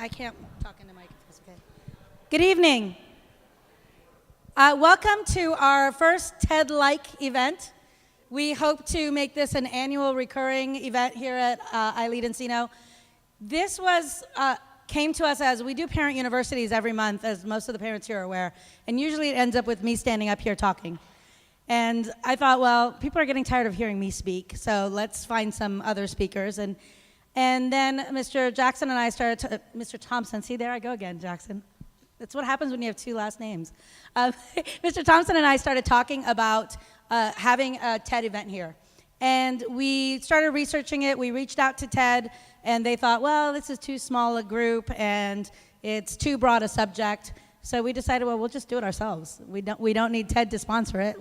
I can't talk into mic if that's okay. Good evening. Welcome to our first TED-like event. We hope to make this an annual recurring event here at iLeads Encino. This came to us as we do parent universities every month, as most of the parents here are aware, and usually it ends up with me standing up here talking. And I thought, well, people are getting tired of hearing me speak, so let's find some other speakers. And then Mr. Jackson and I started, Mr. Thompson, see, there I go again, Jackson. That's what happens when you have two last names. Mr. Thompson and I started talking about having a TED event here. And we started researching it. We reached out to TED, and they thought, well, this is too small a group, and it's too broad a subject. So we decided, well, we'll just do it ourselves. We don't need TED to sponsor it.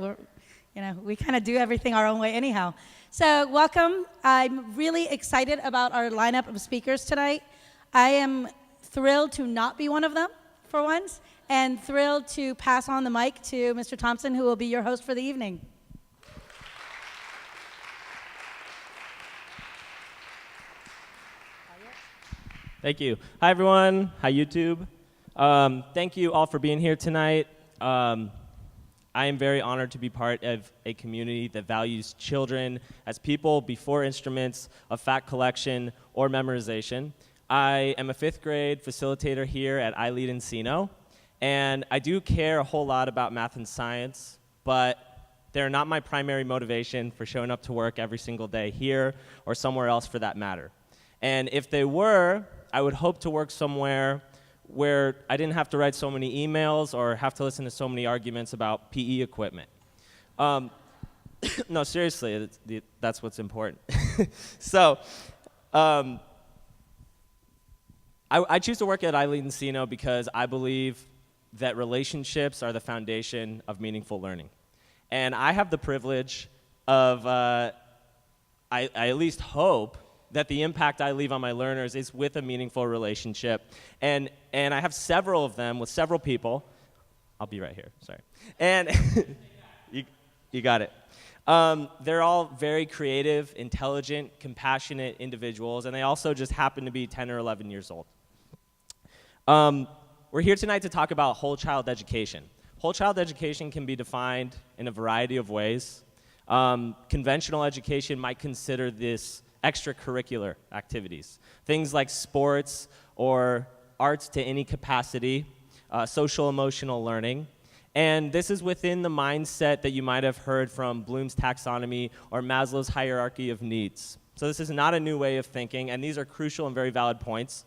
We kind of do everything our own way anyhow. So welcome. I'm really excited about our lineup of speakers tonight. I am thrilled to not be one of them for once, and thrilled to pass on the mic to Mr. Thompson, who will be your host for the evening. Thank you. Hi, everyone. Hi, YouTube. Thank you all for being here tonight. I am very honored to be part of a community that values children as people before instruments of fact collection or memorization. I am a 5th grade facilitator here at iLeads Encino, and I do care a whole lot about math and science, but they're not my primary motivation for showing up to work every single day here or somewhere else for that matter. And if they were, I would hope to work somewhere where I didn't have to write so many emails or have to listen to so many arguments about PE equipment. No, seriously, that's what's important. So, I choose to work at iLeads Encino because I believe that relationships are the foundation of meaningful learning. And I have the privilege of, I at least hope, that the impact I leave on my learners is with a meaningful relationship. And I have several of them with several people. I'll be right here, sorry. And you got it. They're all very creative, intelligent, compassionate individuals, and they also just happen to be 10 or 11 years old. We're here tonight to talk about whole child education. Whole child education can be defined in a variety of ways. Conventional education might consider this extracurricular activities, things like sports or arts to any capacity, social emotional learning. And this is within the mindset that you might have heard from Bloom's taxonomy or Maslow's hierarchy of needs. So this is not a new way of thinking, and these are crucial and very valid points.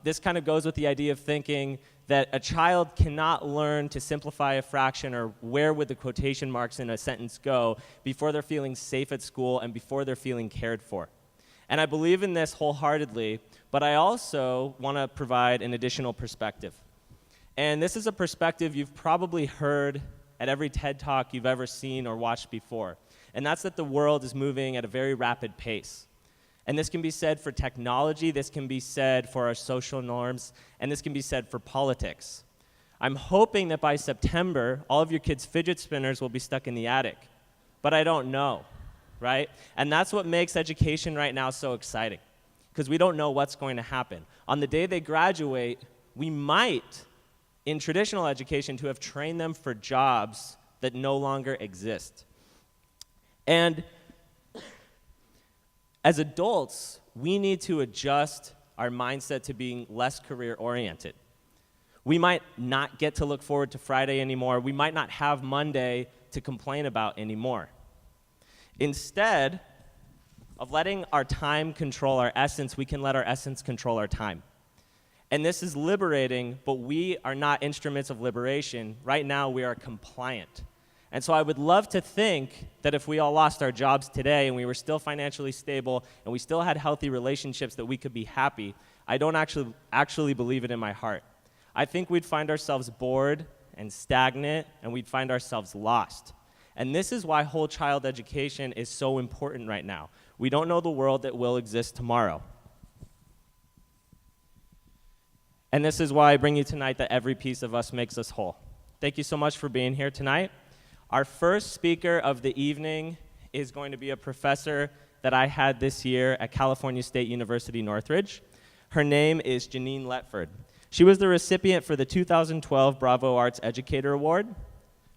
This kind of goes with the idea of thinking that a child cannot learn to simplify a fraction or where would the quotation marks in a sentence go before they're feeling safe at school and before they're feeling cared for. And I believe in this wholeheartedly, but I also want to provide an additional perspective. And this is a perspective you've probably heard at every TED Talk you've ever seen or watched before. And that's that the world is moving at a very rapid pace. And this can be said for technology, this can be said for our social norms, and this can be said for politics. I'm hoping that by September, all of your kids' fidget spinners will be stuck in the attic. But I don't know, right? And that's what makes education right now so exciting, because we don't know what's going to happen. On the day they graduate, we might, in traditional education, to have trained them for jobs that no longer exist. And as adults, we need to adjust our mindset to being less career-oriented. We might not get to look forward to Friday anymore. We might not have Monday to complain about anymore. Instead of letting our time control our essence, we can let our essence control our time. And this is liberating, but we are not instruments of liberation. Right now, we are compliant. And so I would love to think that if we all lost our jobs today and we were still financially stable and we still had healthy relationships, that we could be happy. I don't actually believe it in my heart. I think we'd find ourselves bored and stagnant, and we'd find ourselves lost. And this is why whole child education is so important right now. We don't know the world that will exist tomorrow. And this is why I bring you tonight that every piece of us makes us whole. Thank you so much for being here tonight. Our first speaker of the evening is going to be a professor that I had this year at California State University, Northridge. Her name is Janine Letford. She was the recipient for the 2012 Bravo Arts Educator Award.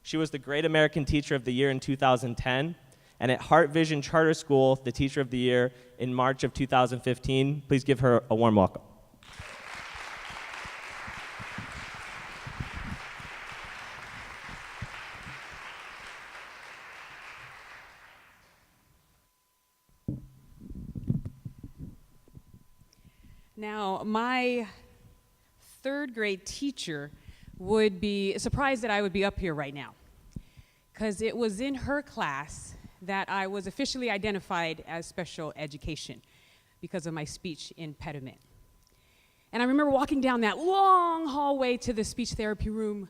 She was the Great American Teacher of the Year in 2010, and at Heart Vision Charter School, the Teacher of the Year in March of 2015. Please give her a warm welcome. Now, my third grade teacher would be surprised that I would be up here right now, because it was in her class that I was officially identified as special education because of my speech impediment. And I remember walking down that long hallway to the speech therapy room,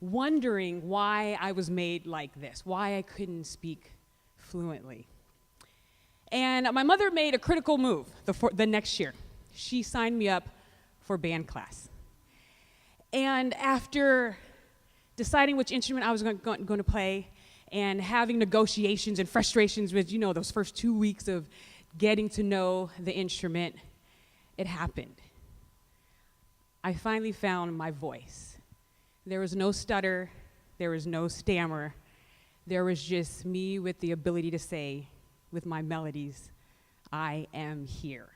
wondering why I was made like this, why I couldn't speak fluently. And my mother made a critical move the next year. She signed me up for band class. And after deciding which instrument I was going to play and having negotiations and frustrations with, those first 2 weeks of getting to know the instrument, it happened. I finally found my voice. There was no stutter, there was no stammer. There was just me with the ability to say, with my melodies, I am here.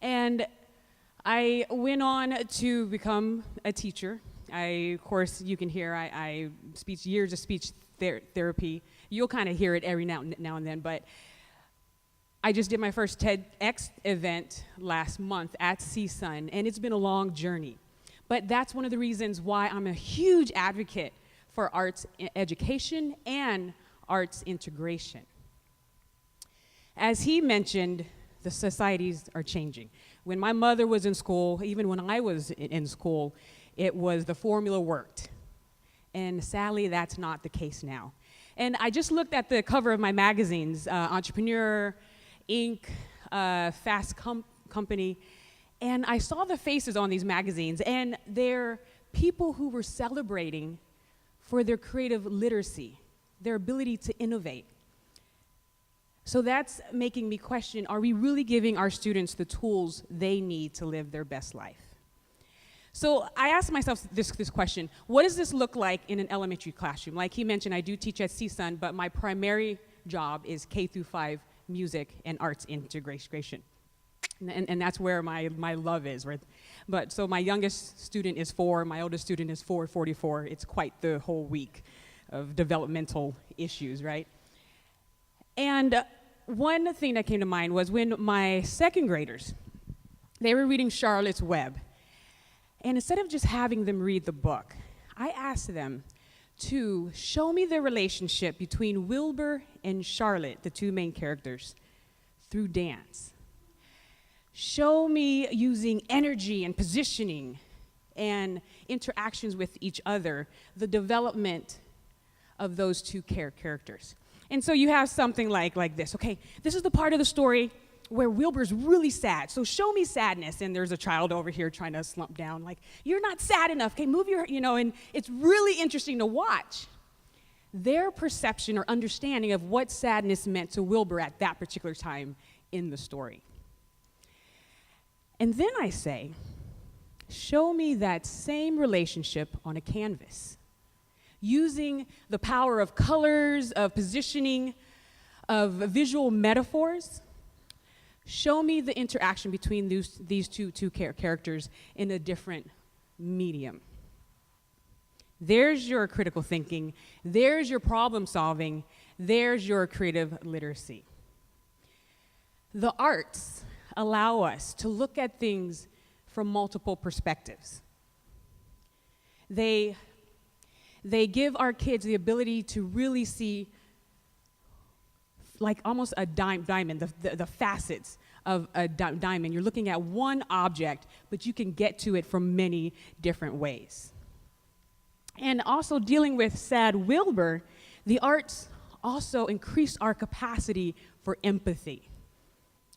And I went on to become a teacher. Of course, you can hear I years of speech therapy. You'll kind of hear it every now and then, but I just did my first TEDx event last month at CSUN, and it's been a long journey. But that's one of the reasons why I'm a huge advocate for arts education and arts integration. As he mentioned, the societies are changing. When my mother was in school, even when I was in school, it was the formula worked. And sadly, that's not the case now. And I just looked at the cover of my magazines, Entrepreneur, Inc., Fast Company, and I saw the faces on these magazines, and they're people who were celebrating for their creative literacy, their ability to innovate. So that's making me question, are we really giving our students the tools they need to live their best life? So I asked myself this question: what does this look like in an elementary classroom? Like he mentioned, I do teach at CSUN, but my primary job is K-5 music and arts integration. And that's where my love is, right? But so my youngest student is 4, my oldest student is 444. It's quite the whole week of developmental issues, right? And one thing that came to mind was when my second graders, they were reading Charlotte's Web. And instead of just having them read the book, I asked them to show me the relationship between Wilbur and Charlotte, the two main characters, through dance. Show me using energy and positioning and interactions with each other, the development of those two characters. And so you have something like this. Okay, this is the part of the story where Wilbur's really sad. So show me sadness. And there's a child over here trying to slump down. Like, you're not sad enough. Okay, move your, and it's really interesting to watch their perception or understanding of what sadness meant to Wilbur at that particular time in the story. And then I say, show me that same relationship on a canvas, using the power of colors, of positioning, of visual metaphors. Show me the interaction between these two characters in a different medium. There's your critical thinking. There's your problem solving. There's your creative literacy. The arts allow us to look at things from multiple perspectives. They give our kids the ability to really see, like almost a diamond, the facets of a diamond. You're looking at one object, but you can get to it from many different ways. And also dealing with sad Wilbur, the arts also increase our capacity for empathy,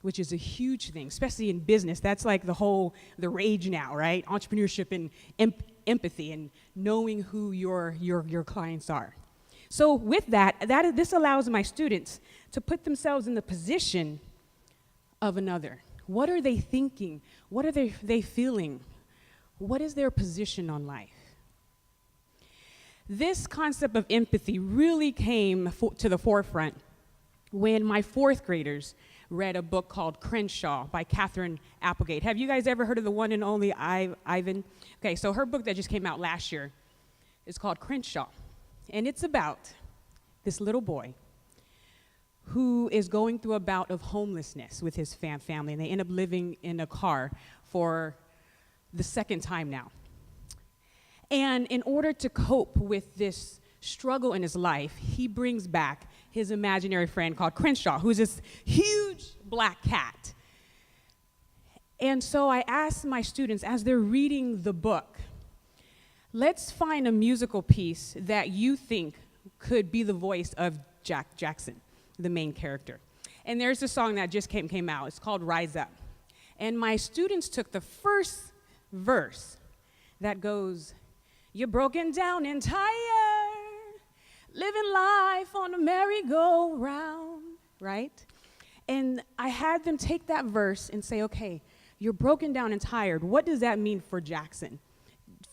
which is a huge thing, especially in business. That's like the rage now, right? Entrepreneurship and empathy and knowing who your clients are. So with this allows my students to put themselves in the position of another. What are they thinking? What are they feeling? What is their position on life? This concept of empathy really came to the forefront when my fourth graders read a book called Crenshaw by Catherine Applegate. Have you guys ever heard of the one and only Ivan? Okay, so her book that just came out last year is called Crenshaw. And it's about this little boy who is going through a bout of homelessness with his family, and they end up living in a car for the second time now. And in order to cope with this struggle in his life, he brings back his imaginary friend called Crenshaw, who's this huge black cat. And so I asked my students, as they're reading the book, let's find a musical piece that you think could be the voice of Jackson, the main character. And there's a song that just came out. It's called Rise Up. And my students took the first verse that goes, "You're broken down and tired, living life on a merry-go-round," right? And I had them take that verse and say, okay, you're broken down and tired. What does that mean for Jackson?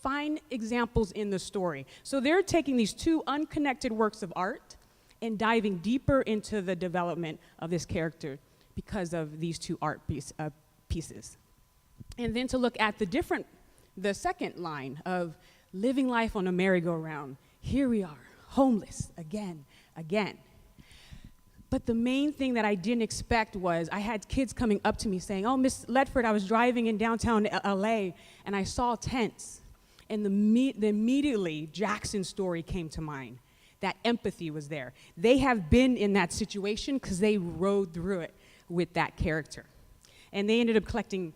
Find examples in the story. So they're taking these two unconnected works of art and diving deeper into the development of this character because of these two art pieces. And then to look at the second line of living life on a merry-go-round. Here we are, homeless again. But the main thing that I didn't expect was I had kids coming up to me saying, "Oh, Miss Ledford, I was driving in downtown LA and I saw tents." And immediately Jackson's story came to mind. That empathy was there. They have been in that situation because they rode through it with that character. And they ended up collecting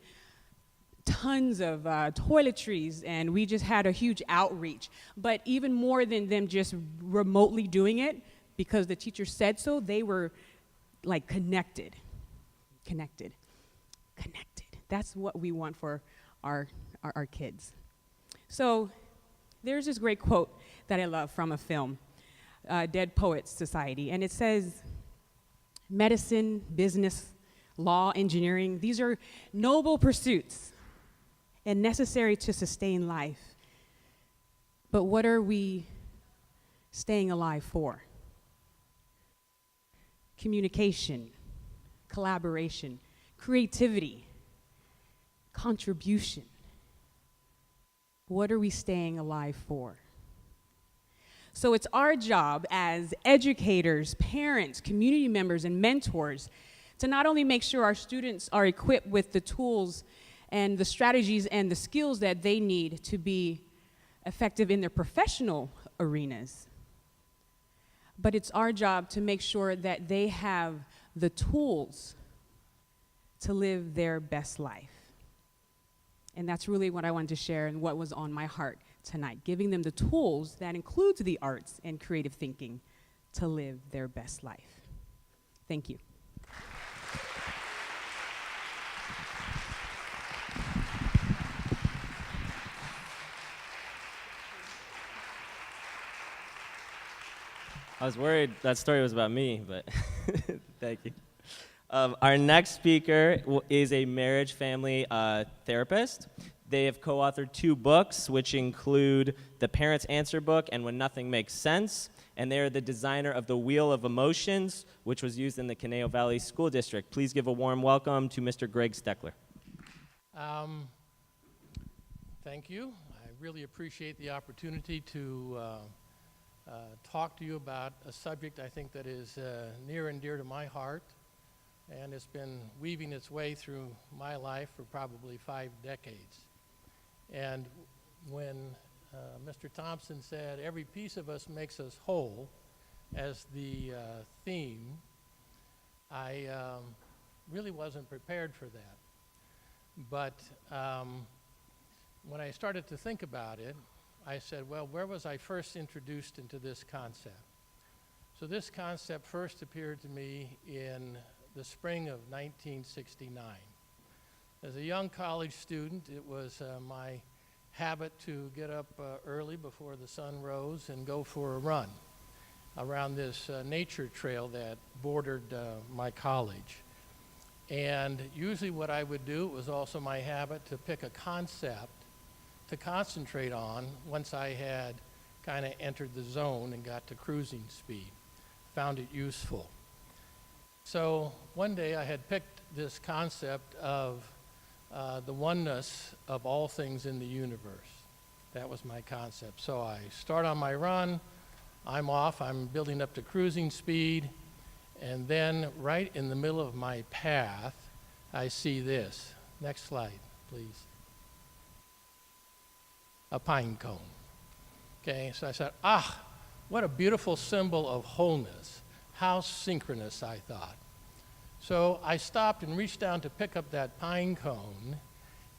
tons of toiletries, and we just had a huge outreach. But even more than them just remotely doing it, because the teacher said so, they were like connected. That's what we want for our kids. So there's this great quote that I love from a film, Dead Poets Society, and it says, "Medicine, business, law, engineering, these are noble pursuits and necessary to sustain life. But what are we staying alive for? Communication, collaboration, creativity, contribution. What are we staying alive for?" So it's our job as educators, parents, community members, and mentors to not only make sure our students are equipped with the tools and the strategies and the skills that they need to be effective in their professional arenas, but it's our job to make sure that they have the tools to live their best life. And that's really what I wanted to share and what was on my heart tonight, giving them the tools that includes the arts and creative thinking to live their best life. Thank you. I was worried that story was about me, but thank you. Our next speaker is a marriage family therapist. They have co-authored 2 books, which include The Parent's Answer Book and When Nothing Makes Sense, and they are the designer of The Wheel of Emotions, which was used in the Conejo Valley School District. Please give a warm welcome to Mr. Greg Steckler. Thank you. I really appreciate the opportunity to talk to you about a subject I think that is near and dear to my heart, and it's been weaving its way through my life for probably 5 decades. And when Mr. Thompson said, "Every piece of us makes us whole," as the theme, I really wasn't prepared for that. But when I started to think about it, I said, well, where was I first introduced into this concept? So this concept first appeared to me in the spring of 1969. As a young college student, it was my habit to get up early before the sun rose and go for a run around this nature trail that bordered my college. And usually what I would do, it was also my habit to pick a concept to concentrate on once I had kind of entered the zone and got to cruising speed. Found it useful. So one day I had picked this concept of the oneness of all things in the universe. That was my concept. So I start on my run, I'm off, I'm building up to cruising speed, and then right in the middle of my path, I see this. Next slide, please. A pine cone. Okay, so I said, what a beautiful symbol of wholeness. How synchronous, I thought. So I stopped and reached down to pick up that pine cone,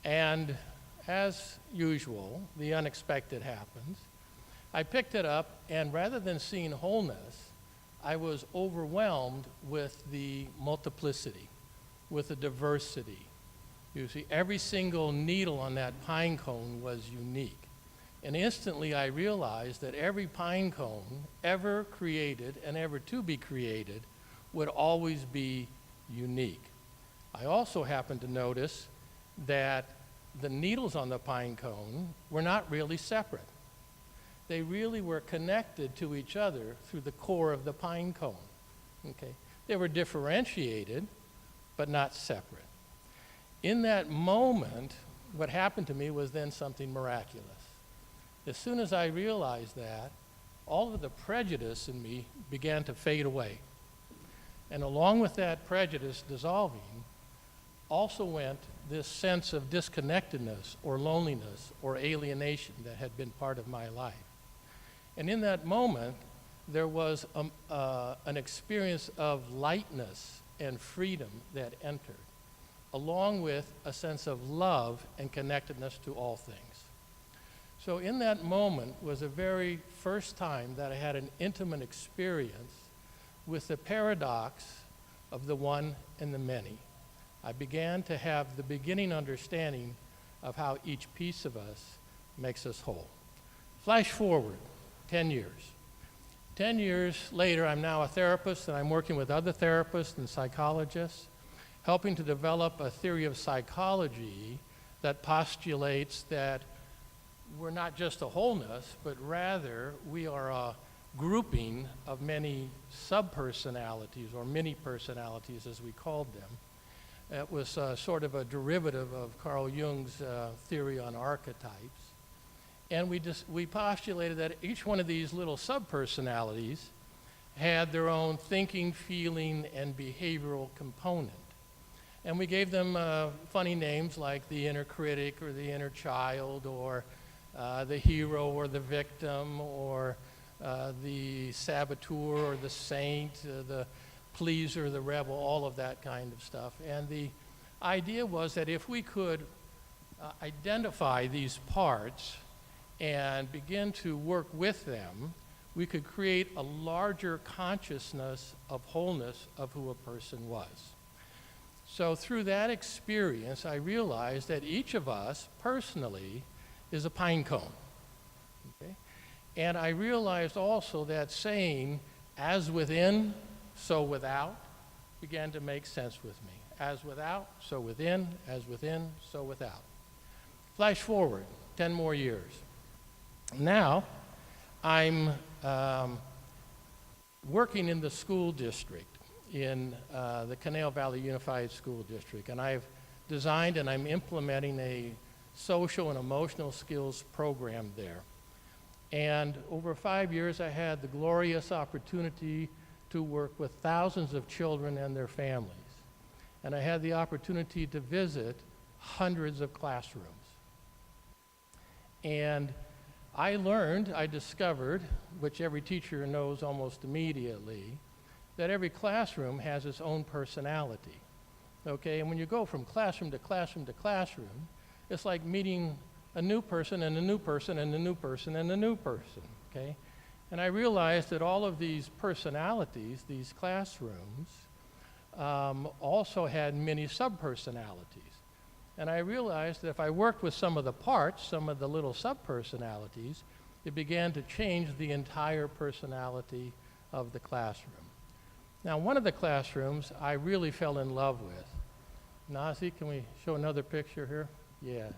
and as usual, the unexpected happens. I picked it up, and rather than seeing wholeness, I was overwhelmed with the multiplicity, with the diversity. You see, every single needle on that pine cone was unique. And instantly I realized that every pine cone ever created and ever to be created would always be unique. I also happened to notice that the needles on the pine cone were not really separate. They really were connected to each other through the core of the pine cone. Okay? They were differentiated, but not separate. In that moment, what happened to me was then something miraculous. As soon as I realized that, all of the prejudice in me began to fade away. And along with that prejudice dissolving, also went this sense of disconnectedness or loneliness or alienation that had been part of my life. And in that moment, there was an experience of lightness and freedom that entered, along with a sense of love and connectedness to all things. So in that moment was the very first time that I had an intimate experience with the paradox of the one and the many. I began to have the beginning understanding of how each piece of us makes us whole. Flash forward 10 years. 10 years later, I'm now a therapist, and I'm working with other therapists and psychologists, helping to develop a theory of psychology that postulates that we're not just a wholeness, but rather we are a grouping of many sub-personalities or mini-personalities, as we called them. It was sort of a derivative of Carl Jung's theory on archetypes. And we postulated that each one of these little sub-personalities had their own thinking, feeling, and behavioral component. And we gave them funny names like the inner critic or the inner child or the hero or the victim or the saboteur or the saint, the pleaser, the rebel, all of that kind of stuff. And the idea was that if we could identify these parts and begin to work with them, we could create a larger consciousness of wholeness of who a person was. So through that experience, I realized that each of us personally is a pine cone. Okay? And I realized also that saying, as within, so without, began to make sense with me. As without, so within, as within, so without. Flash forward 10 more years. Now, I'm working in the school district, in the Canal Valley Unified School District, and I've designed and I'm implementing a social and emotional skills program there. And over 5 years, I had the glorious opportunity to work with thousands of children and their families. And I had the opportunity to visit hundreds of classrooms. And I discovered, which every teacher knows almost immediately, that every classroom has its own personality. Okay, and when you go from classroom to classroom to classroom, it's like meeting a new person and a new person and a new person and a new person, okay? And I realized that all of these personalities, these classrooms, also had many sub-personalities. And I realized that if I worked with some of the parts, some of the little sub-personalities, it began to change the entire personality of the classroom. Now, one of the classrooms I really fell in love with. Nazi, can we show another picture here? Yes.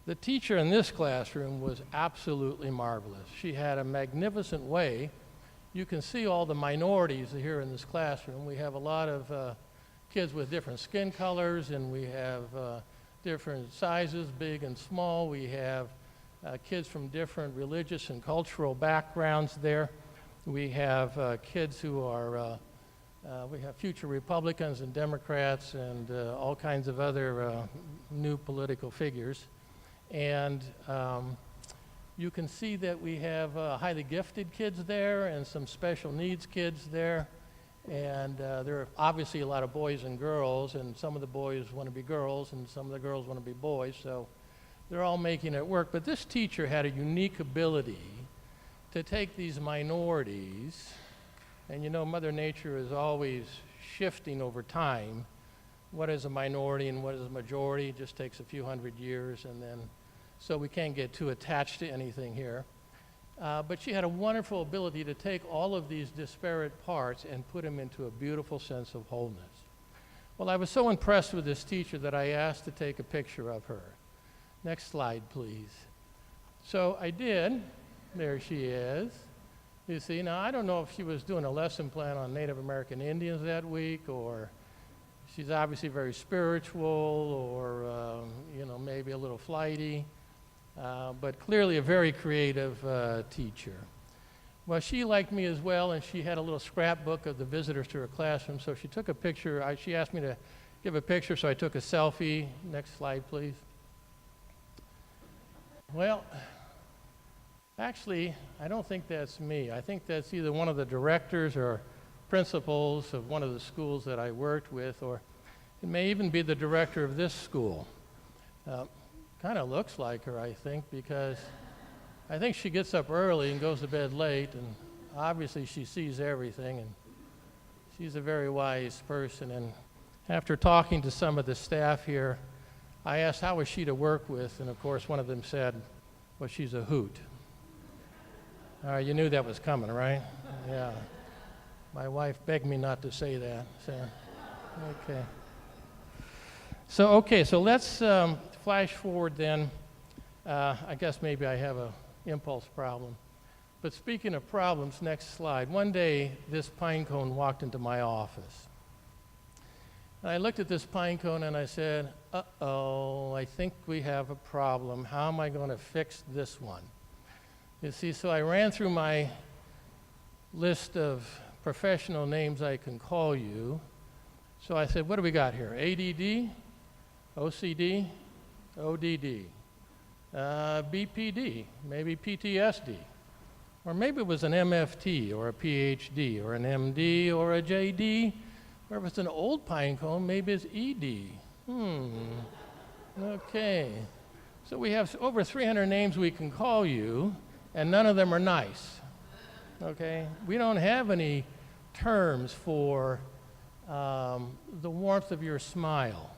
The teacher in this classroom was absolutely marvelous. She had a magnificent way. You can see all the minorities here in this classroom. We have a lot of kids with different skin colors, and we have different sizes, big and small. We have kids from different religious and cultural backgrounds there. We have kids who are, we have future Republicans and Democrats and all kinds of other new political figures. And you can see that we have highly gifted kids there and some special needs kids there. And there are obviously a lot of boys and girls, and some of the boys want to be girls and some of the girls want to be boys, so they're all making it work. But this teacher had a unique ability to take these minorities, and you know Mother Nature is always shifting over time. What is a minority and what is a majority? It just takes a few hundred years, and then so we can't get too attached to anything here. But she had a wonderful ability to take all of these disparate parts and put them into a beautiful sense of wholeness. Well, I was so impressed with this teacher that I asked to take a picture of her. Next slide, please. So I did. There she is. You see, now I don't know if she was doing a lesson plan on Native American Indians that week, or she's obviously very spiritual, or you know, maybe a little flighty. But clearly a very creative teacher. Well, she liked me as well, and she had a little scrapbook of the visitors to her classroom, so she took a picture. She asked me to give a picture, so I took a selfie. Next slide, please. Well, actually, I don't think that's me. I think that's either one of the directors or principals of one of the schools that I worked with, or it may even be the director of this school. Kind of looks like her, I think, because I think she gets up early and goes to bed late, and obviously she sees everything, and she's a very wise person. And after talking to some of the staff here, I asked how was she to work with, and of course one of them said, well, she's a hoot. All right, you knew that was coming, right? Yeah. My wife begged me not to say that, so, okay. So let's flash forward then. I guess maybe I have an impulse problem. But speaking of problems, next slide. One day, this pine cone walked into my office. And I looked at this pine cone and I said, uh-oh, I think we have a problem. How am I going to fix this one? You see, so I ran through my list of professional names I can call you. So I said, what do we got here? ADD, OCD, ODD, BPD, maybe PTSD, or maybe it was an MFT or a PhD or an MD or a JD, or if it's an old pine cone, maybe it's ED. Okay. So we have over 300 names we can call you, and none of them are nice. Okay? We don't have any terms for the warmth of your smile.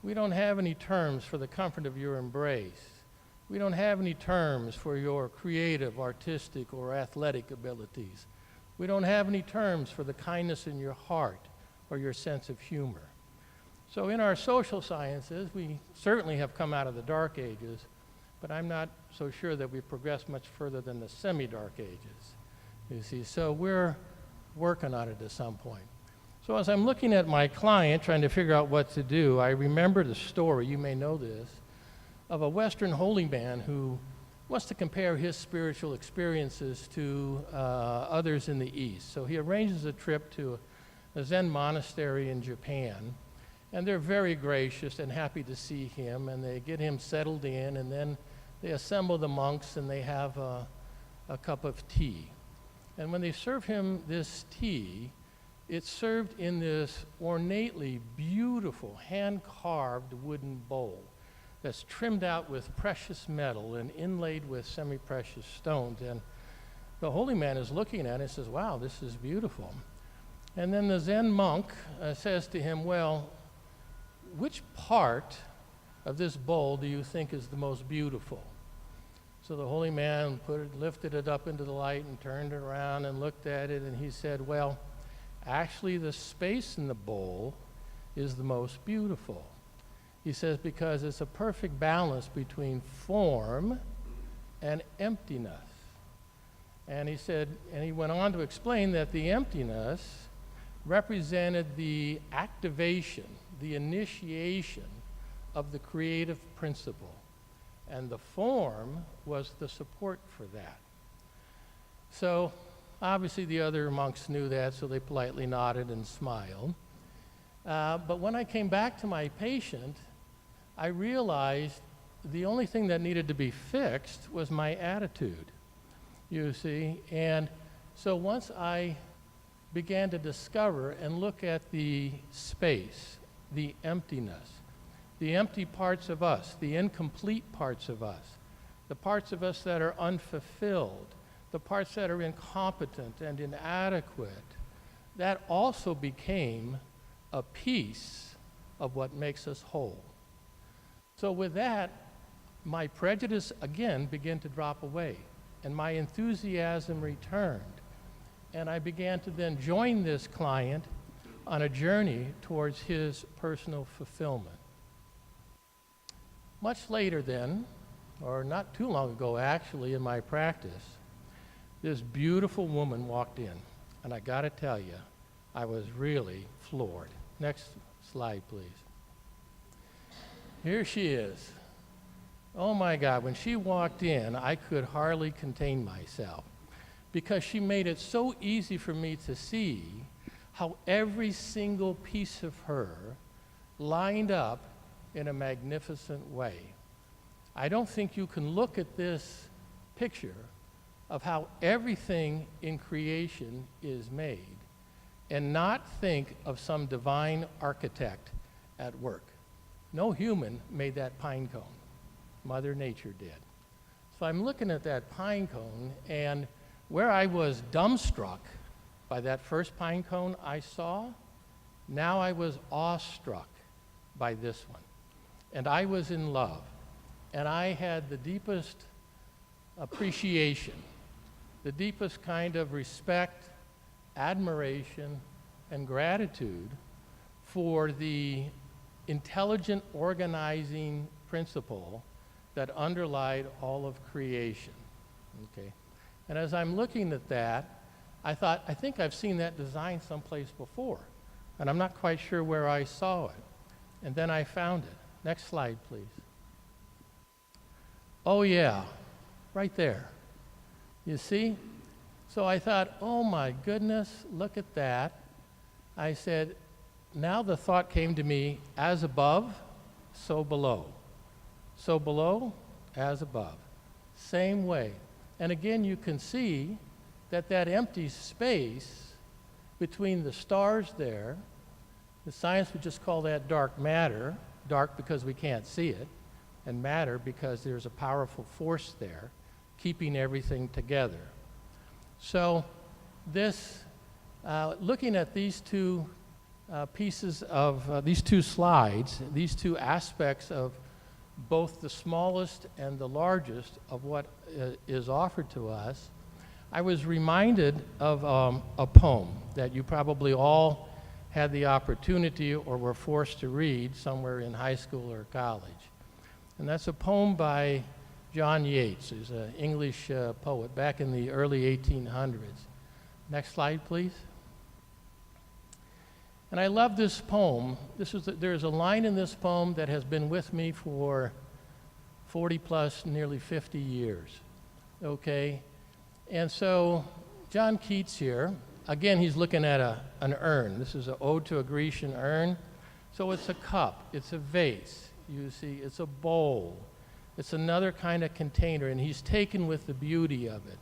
We don't have any terms for the comfort of your embrace. We don't have any terms for your creative, artistic, or athletic abilities. We don't have any terms for the kindness in your heart or your sense of humor. So in our social sciences, we certainly have come out of the dark ages, but I'm not so sure that we've progressed much further than the semi-dark ages, you see. So we're working on it at some point. So as I'm looking at my client, trying to figure out what to do, I remember the story, you may know this, of a Western holy man who wants to compare his spiritual experiences to others in the East. So he arranges a trip to a Zen monastery in Japan, and they're very gracious and happy to see him, and they get him settled in, and then they assemble the monks and they have a cup of tea. And when they serve him this tea, it's served in this ornately beautiful hand-carved wooden bowl that's trimmed out with precious metal and inlaid with semi-precious stones. And the holy man is looking at it and says, wow, this is beautiful. And then the Zen monk says to him, well, which part of this bowl do you think is the most beautiful? So the holy man lifted it up into the light and turned it around and looked at it, and he said, well, actually the space in the bowl is the most beautiful. He says because it's a perfect balance between form and emptiness. And he said, and he went on to explain that the emptiness represented the activation, the initiation of the creative principle. And the form was the support for that. So obviously the other monks knew that, so they politely nodded and smiled. But when I came back to my patient, I realized the only thing that needed to be fixed was my attitude, you see. And so once I began to discover and look at the space, the emptiness, the empty parts of us, the incomplete parts of us, the parts of us that are unfulfilled, the parts that are incompetent and inadequate, that also became a piece of what makes us whole. So with that, my prejudice again began to drop away, and my enthusiasm returned. And I began to then join this client on a journey towards his personal fulfillment. Much later then, or not too long ago actually in my practice, this beautiful woman walked in, and I gotta tell you, I was really floored. Next slide, please. Here she is. Oh my God, when she walked in, I could hardly contain myself because she made it so easy for me to see how every single piece of her lined up in a magnificent way. I don't think you can look at this picture of how everything in creation is made and not think of some divine architect at work. No human made that pine cone. Mother Nature did. So I'm looking at that pine cone, and where I was dumbstruck by that first pine cone I saw, now I was awestruck by this one. And I was in love. And I had the deepest appreciation, the deepest kind of respect, admiration, and gratitude for the intelligent organizing principle that underlied all of creation. Okay. And as I'm looking at that, I thought, I think I've seen that design someplace before, and I'm not quite sure where I saw it. And then I found it. Next slide, please. Oh yeah, right there. You see? So I thought, oh my goodness, look at that. I said, now the thought came to me, as above, so below. So below, as above. Same way. And again, you can see that that empty space between the stars there, the science would just call that dark matter, dark because we can't see it, and matter because there's a powerful force there keeping everything together. So this, looking at these two pieces of, these two slides, these two aspects of both the smallest and the largest of what is offered to us, I was reminded of a poem that you probably all had the opportunity or were forced to read somewhere in high school or college. And that's a poem by John Yeats, who's an English poet back in the early 1800s. Next slide, please. And I love this poem. There's a line in this poem that has been with me for 40 plus, nearly 50 years. Okay? And so John Keats here, again, he's looking at an urn. This is an ode to a Grecian urn. So it's a cup, it's a vase, you see, it's a bowl. It's another kind of container, and he's taken with the beauty of it.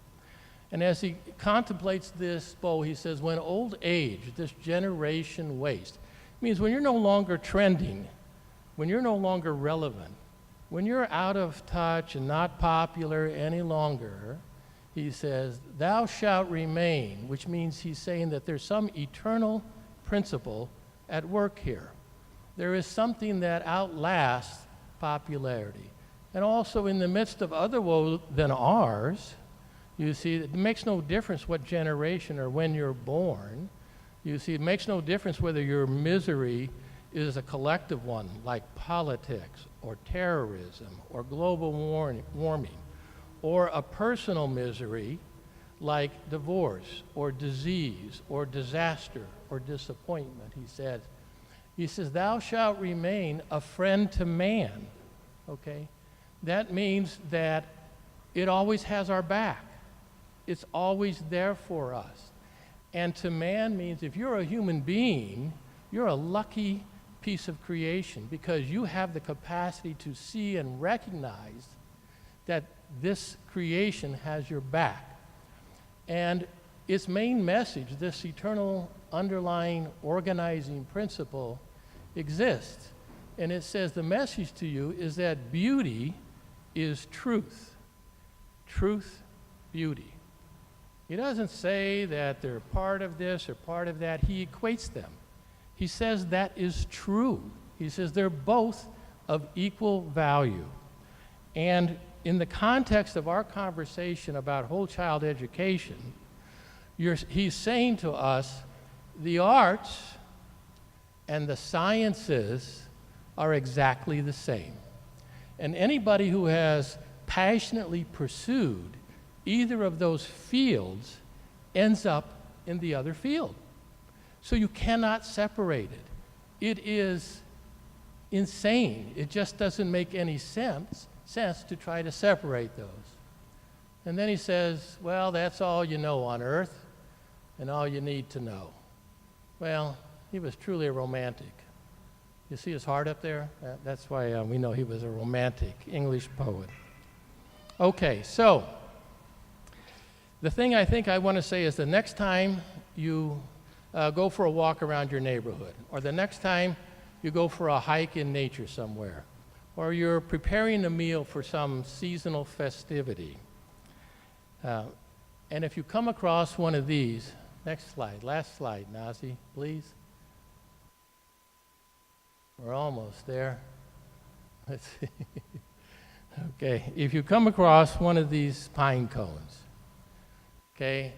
And as he contemplates this bowl, he says, when old age, this generation waste, means when you're no longer trending, when you're no longer relevant, when you're out of touch and not popular any longer, he says, thou shalt remain, which means he's saying that there's some eternal principle at work here. There is something that outlasts popularity. And also in the midst of other woe than ours, you see, it makes no difference what generation or when you're born. You see, it makes no difference whether your misery is a collective one, like politics or terrorism or global warming, or a personal misery like divorce or disease or disaster or disappointment, he says. He says, thou shalt remain a friend to man, okay? That means that it always has our back. It's always there for us. And to man means if you're a human being, you're a lucky piece of creation because you have the capacity to see and recognize that this creation has your back. And its main message, this eternal underlying organizing principle, exists. And it says the message to you is that beauty is truth. Truth, beauty. He doesn't say that they're part of this or part of that. He equates them. He says that is true. He says they're both of equal value. And in the context of our conversation about whole child education, he's saying to us the arts and the sciences are exactly the same. And anybody who has passionately pursued either of those fields ends up in the other field. So you cannot separate it. It is insane. It just doesn't make any sense to try to separate those. And then he says, well, that's all you know on earth and all you need to know. Well, he was truly a romantic. You see his heart up there? That's why we know he was a romantic English poet. Okay, so the thing I think I want to say is the next time you go for a walk around your neighborhood, or the next time you go for a hike in nature somewhere, or you're preparing a meal for some seasonal festivity, and if you come across one of these, next slide, last slide, Nazi, please. We're almost there. Let's see. Okay, if you come across one of these pine cones, okay,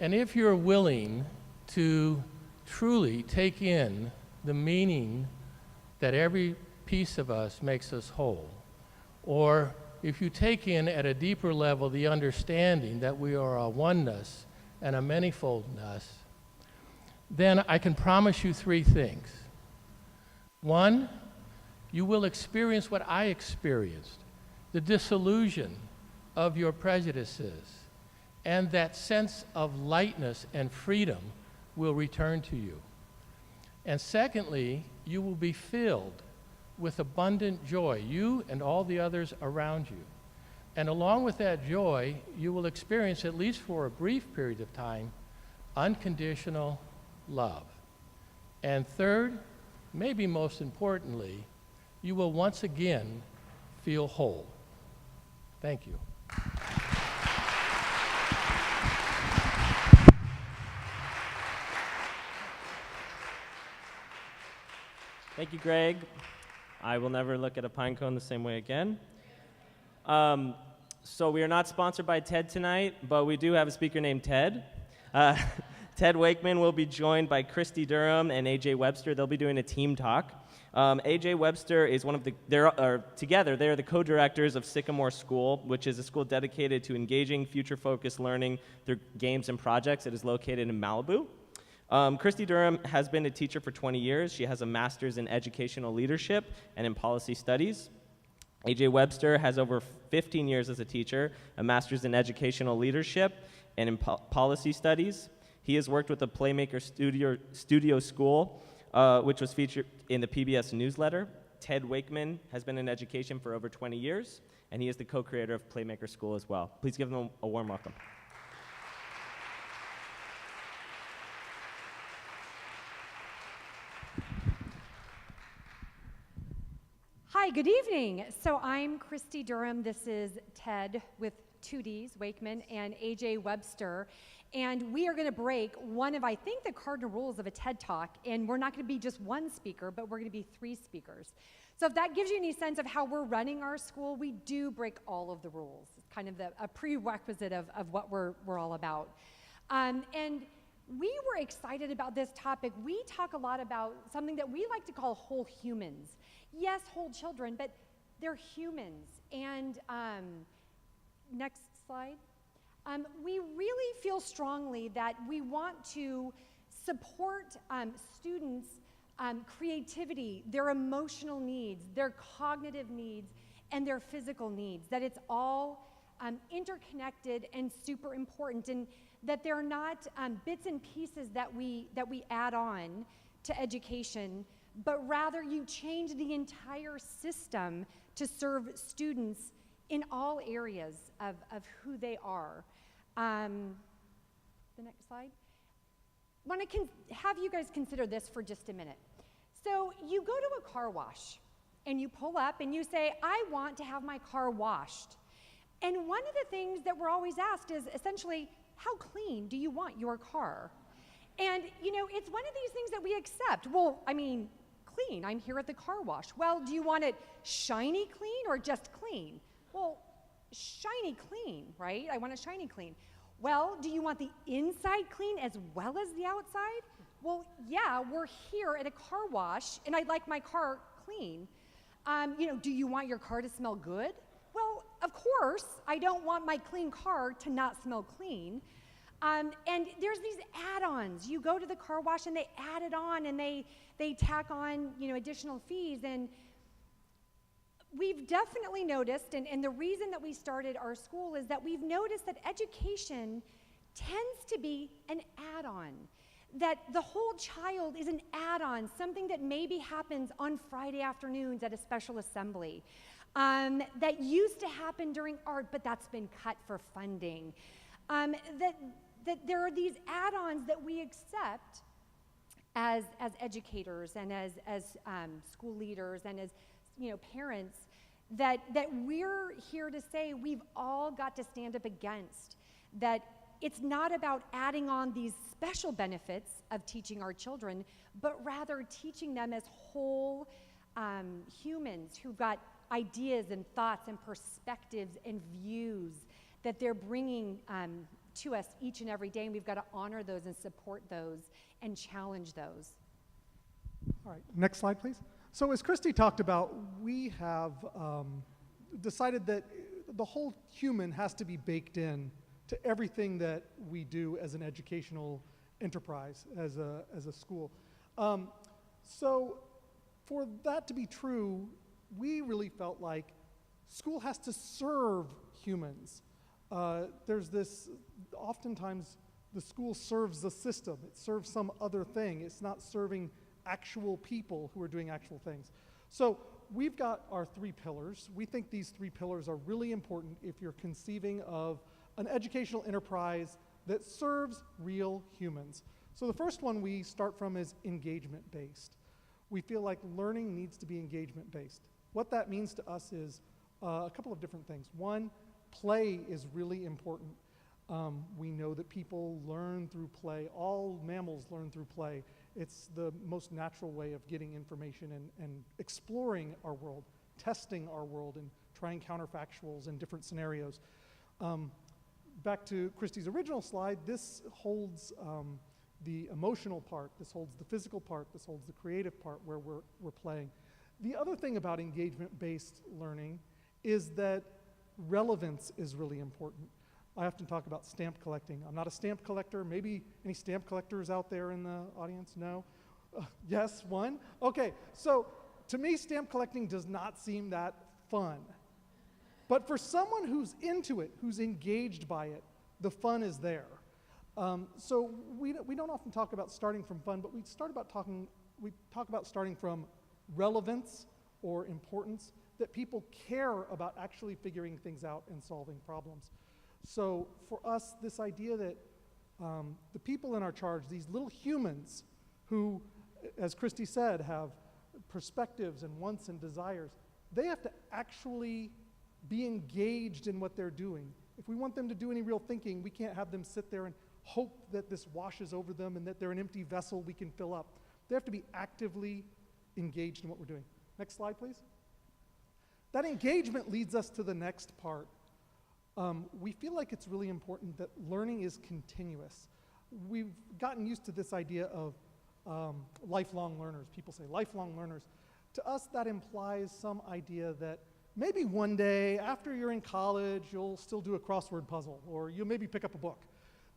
and if you're willing to truly take in the meaning that every piece of us makes us whole, or if you take in at a deeper level the understanding that we are a oneness and a manifoldness, then I can promise you three things. One, you will experience what I experienced, the disillusion of your prejudices, and that sense of lightness and freedom will return to you. And secondly, you will be filled with abundant joy, you and all the others around you. And along with that joy, you will experience, at least for a brief period of time, unconditional love. And third, maybe most importantly, you will once again feel whole. Thank you. Thank you, Greg. I will never look at a pine cone the same way again. So we are not sponsored by TED tonight, but we do have a speaker named Ted. Ted Wakeman will be joined by Christy Durham and AJ Webster. They'll be doing a team talk. AJ Webster is one of the, together, they are the co-directors of Sycamore School, which is a school dedicated to engaging future-focused learning through games and projects. It is located in Malibu. Christy Durham has been a teacher for 20 years. She has a master's in educational leadership and in policy studies. AJ Webster has over 15 years as a teacher, a master's in educational leadership and in policy studies. He has worked with the Playmaker Studio School, which was featured in the PBS newsletter. Ted Wakeman has been in education for over 20 years, and he is the co-creator of Playmaker School as well. Please give them a warm welcome. Hi, good evening. So I'm Christy Durham. This is Ted with 2 Ds, Wakeman, and AJ Webster. And we are going to break one of, I think, the cardinal rules of a TED Talk. And we're not going to be just one speaker, but we're going to be 3 speakers. So if that gives you any sense of how we're running our school, we do break all of the rules. It's kind of a prerequisite of what we're all about. And we were excited about this topic. We talk a lot about something that we like to call whole humans. Yes, whole children, but they're humans. And next slide. We really feel strongly that we want to support students' creativity, their emotional needs, their cognitive needs, and their physical needs, that it's all interconnected and super important, and that they're not bits and pieces that we add on to education, but rather you change the entire system to serve students in all areas of who they are. The next slide. I want to have you guys consider this for just a minute. So you go to a car wash and you pull up and you say, I want to have my car washed. And one of the things that we're always asked is essentially, how clean do you want your car? And it's one of these things that we accept. Well, I mean, clean, I'm here at the car wash. Well, do you want it shiny clean or just clean? Well, shiny clean, right? I want it shiny clean. Well, do you want the inside clean as well as the outside? Well, yeah, we're here at a car wash and I'd like my car clean. Do you want your car to smell good? Well, of course, I don't want my clean car to not smell clean. And there's these add-ons. You go to the car wash and they add it on and they tack on, additional fees. And we've definitely noticed, and the reason that we started our school is that we've noticed that education tends to be an add-on. That the whole child is an add-on, something that maybe happens on Friday afternoons at a special assembly. That used to happen during art, but that's been cut for funding. That there are these add-ons that we accept as educators and as school leaders and as parents that we're here to say we've all got to stand up against. That it's not about adding on these special benefits of teaching our children, but rather teaching them as whole humans who've got ideas and thoughts and perspectives and views that they're bringing to us each and every day, and we've got to honor those and support those and challenge those. All right, next slide, please. So as Christy talked about, we have decided that the whole human has to be baked in to everything that we do as an educational enterprise, as a school. So for that to be true, we really felt like school has to serve humans. There's this, oftentimes the school serves the system. It serves some other thing. It's not serving actual people who are doing actual things. So we've got our 3 pillars. We think these 3 pillars are really important if you're conceiving of an educational enterprise that serves real humans. So the first one we start from is engagement-based. We feel like learning needs to be engagement-based. What that means to us is a couple of different things. One, play is really important. We know that people learn through play. All mammals learn through play. It's the most natural way of getting information and exploring our world, testing our world, and trying counterfactuals in different scenarios. Back to Christy's original slide, this holds the emotional part, this holds the physical part, this holds the creative part where we're playing. The other thing about engagement-based learning is that relevance is really important. I often talk about stamp collecting. I'm not a stamp collector. Maybe any stamp collectors out there in the audience? No? Yes, one? Okay, so to me, stamp collecting does not seem that fun. But for someone who's into it, who's engaged by it, the fun is there. So we don't often talk about starting from fun, but we talk about starting from relevance or importance, that people care about actually figuring things out and solving problems. So for us, this idea that the people in our charge, these little humans who, as Christy said, have perspectives and wants and desires, they have to actually be engaged in what they're doing. If we want them to do any real thinking, we can't have them sit there and hope that this washes over them and that they're an empty vessel we can fill up. They have to be actively engaged in what we're doing. Next slide, please. That engagement leads us to the next part. We feel like it's really important that learning is continuous. we've gotten used to this idea of lifelong learners. People say lifelong learners. To us, that implies some idea that maybe one day after you're in college, you'll still do a crossword puzzle, or you'll maybe pick up a book.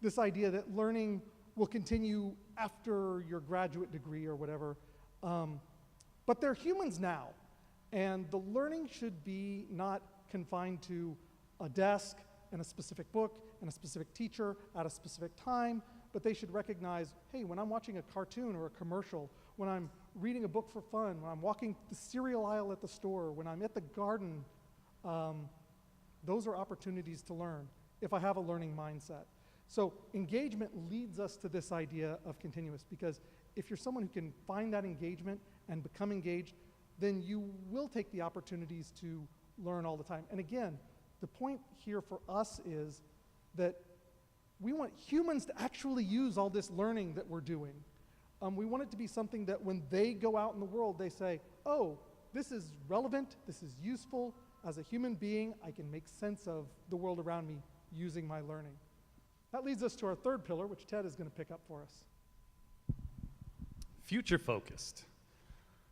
This idea that learning will continue after your graduate degree or whatever. But they're humans now, and the learning should be not confined to a desk and a specific book and a specific teacher at a specific time, but they should recognize, hey, when I'm watching a cartoon or a commercial, when I'm reading a book for fun, when I'm walking the cereal aisle at the store, when I'm at the garden, those are opportunities to learn if I have a learning mindset. So engagement leads us to this idea of continuous, because if you're someone who can find that engagement and become engaged, then you will take the opportunities to learn all the time. And again, the point here for us is that we want humans to actually use all this learning that we're doing. We want it to be something that when they go out in the world, they say, oh, this is relevant, this is useful. As a human being, I can make sense of the world around me using my learning. That leads us to our third pillar, which Ted is going to pick up for us. Future focused.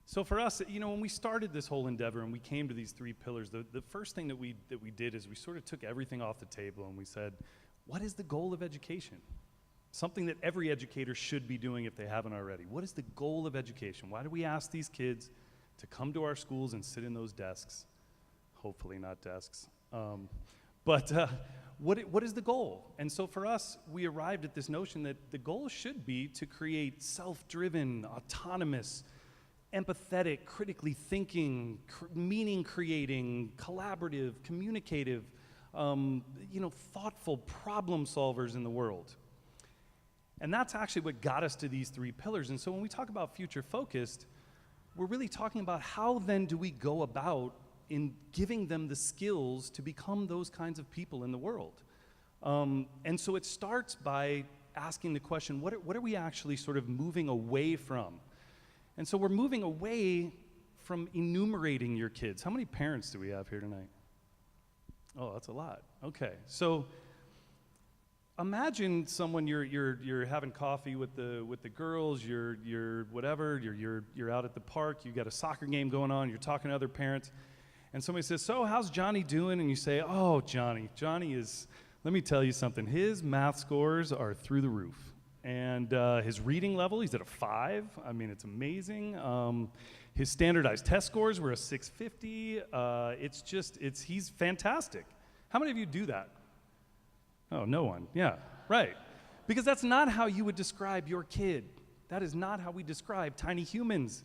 So for us, when we started this whole endeavor and we came to these three pillars, the first thing that we did is we sort of took everything off the table and we said, what is the goal of education? Something that every educator should be doing if they haven't already. What is the goal of education? Why do we ask these kids to come to our schools and sit in those desks? Hopefully not desks. What is the goal? And so for us, we arrived at this notion that the goal should be to create self-driven, autonomous, empathetic, critically thinking, meaning-creating, collaborative, communicative, thoughtful problem solvers in the world. And that's actually what got us to these three pillars. And so when we talk about future-focused, we're really talking about how then do we go about in giving them the skills to become those kinds of people in the world. And so it starts by asking the question, what are we actually sort of moving away from? And so we're moving away from enumerating your kids. How many parents do we have here tonight? Oh, that's a lot. Okay, so imagine someone you're having coffee with the girls, you're whatever, you're out at the park, you got a soccer game going on, you're talking to other parents, and somebody says, so how's Johnny doing? And you say, oh, Johnny is, let me tell you something, his math scores are through the roof. And his reading level, he's at a 5. I mean, it's amazing. His standardized test scores were a 650. He's fantastic. How many of you do that? Oh, no one. Yeah, right. Because that's not how you would describe your kid. That is not how we describe tiny humans.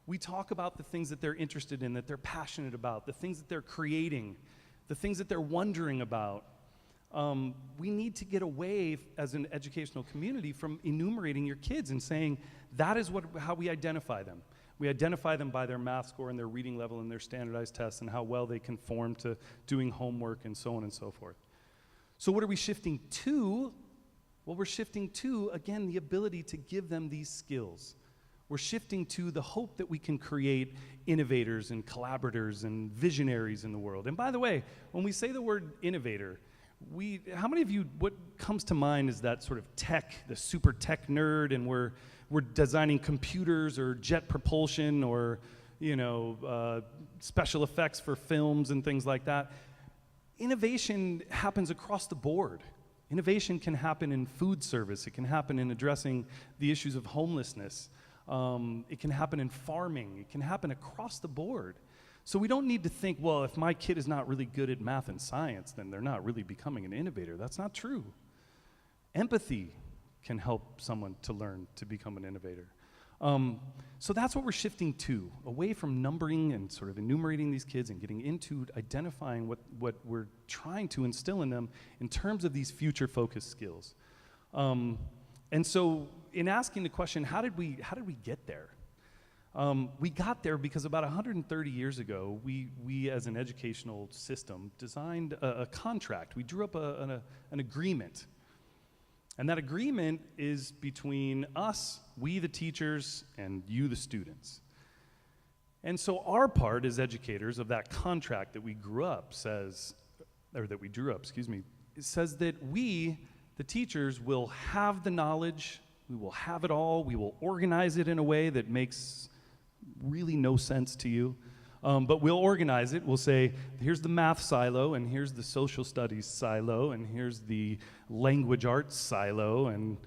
We talk about the things that they're interested in, that they're passionate about, the things that they're creating, the things that they're wondering about. We need to get away as an educational community from enumerating your kids and saying that is how we identify them. We identify them by their math score and their reading level and their standardized tests and how well they conform to doing homework and so on and so forth. So what are we shifting to? Well, we're shifting to, again, the ability to give them these skills. We're shifting to the hope that we can create innovators and collaborators and visionaries in the world. And by the way, when we say the word innovator, how many of you, what comes to mind is that sort of tech, the super tech nerd, and we're designing computers or jet propulsion or, special effects for films and things like that. Innovation happens across the board. Innovation can happen in food service. It can happen in addressing the issues of homelessness. It can happen in farming. It can happen across the board. So we don't need to think, well, if my kid is not really good at math and science, then they're not really becoming an innovator. That's not true. Empathy can help someone to learn to become an innovator. So that's what we're shifting to, away from numbering and sort of enumerating these kids and getting into identifying what we're trying to instill in them in terms of these future-focused skills. And so in asking the question, how did we get there? We got there because about 130 years ago, we as an educational system designed a contract. We drew up an agreement. And that agreement is between us, we the teachers, and you the students. And so our part as educators of that contract that we drew up, it says that we, The teachers will have the knowledge, we will have it all, we will organize it in a way that makes really no sense to you. But we'll organize it. We'll say, here's the math silo, and here's the social studies silo, and here's the language arts silo, and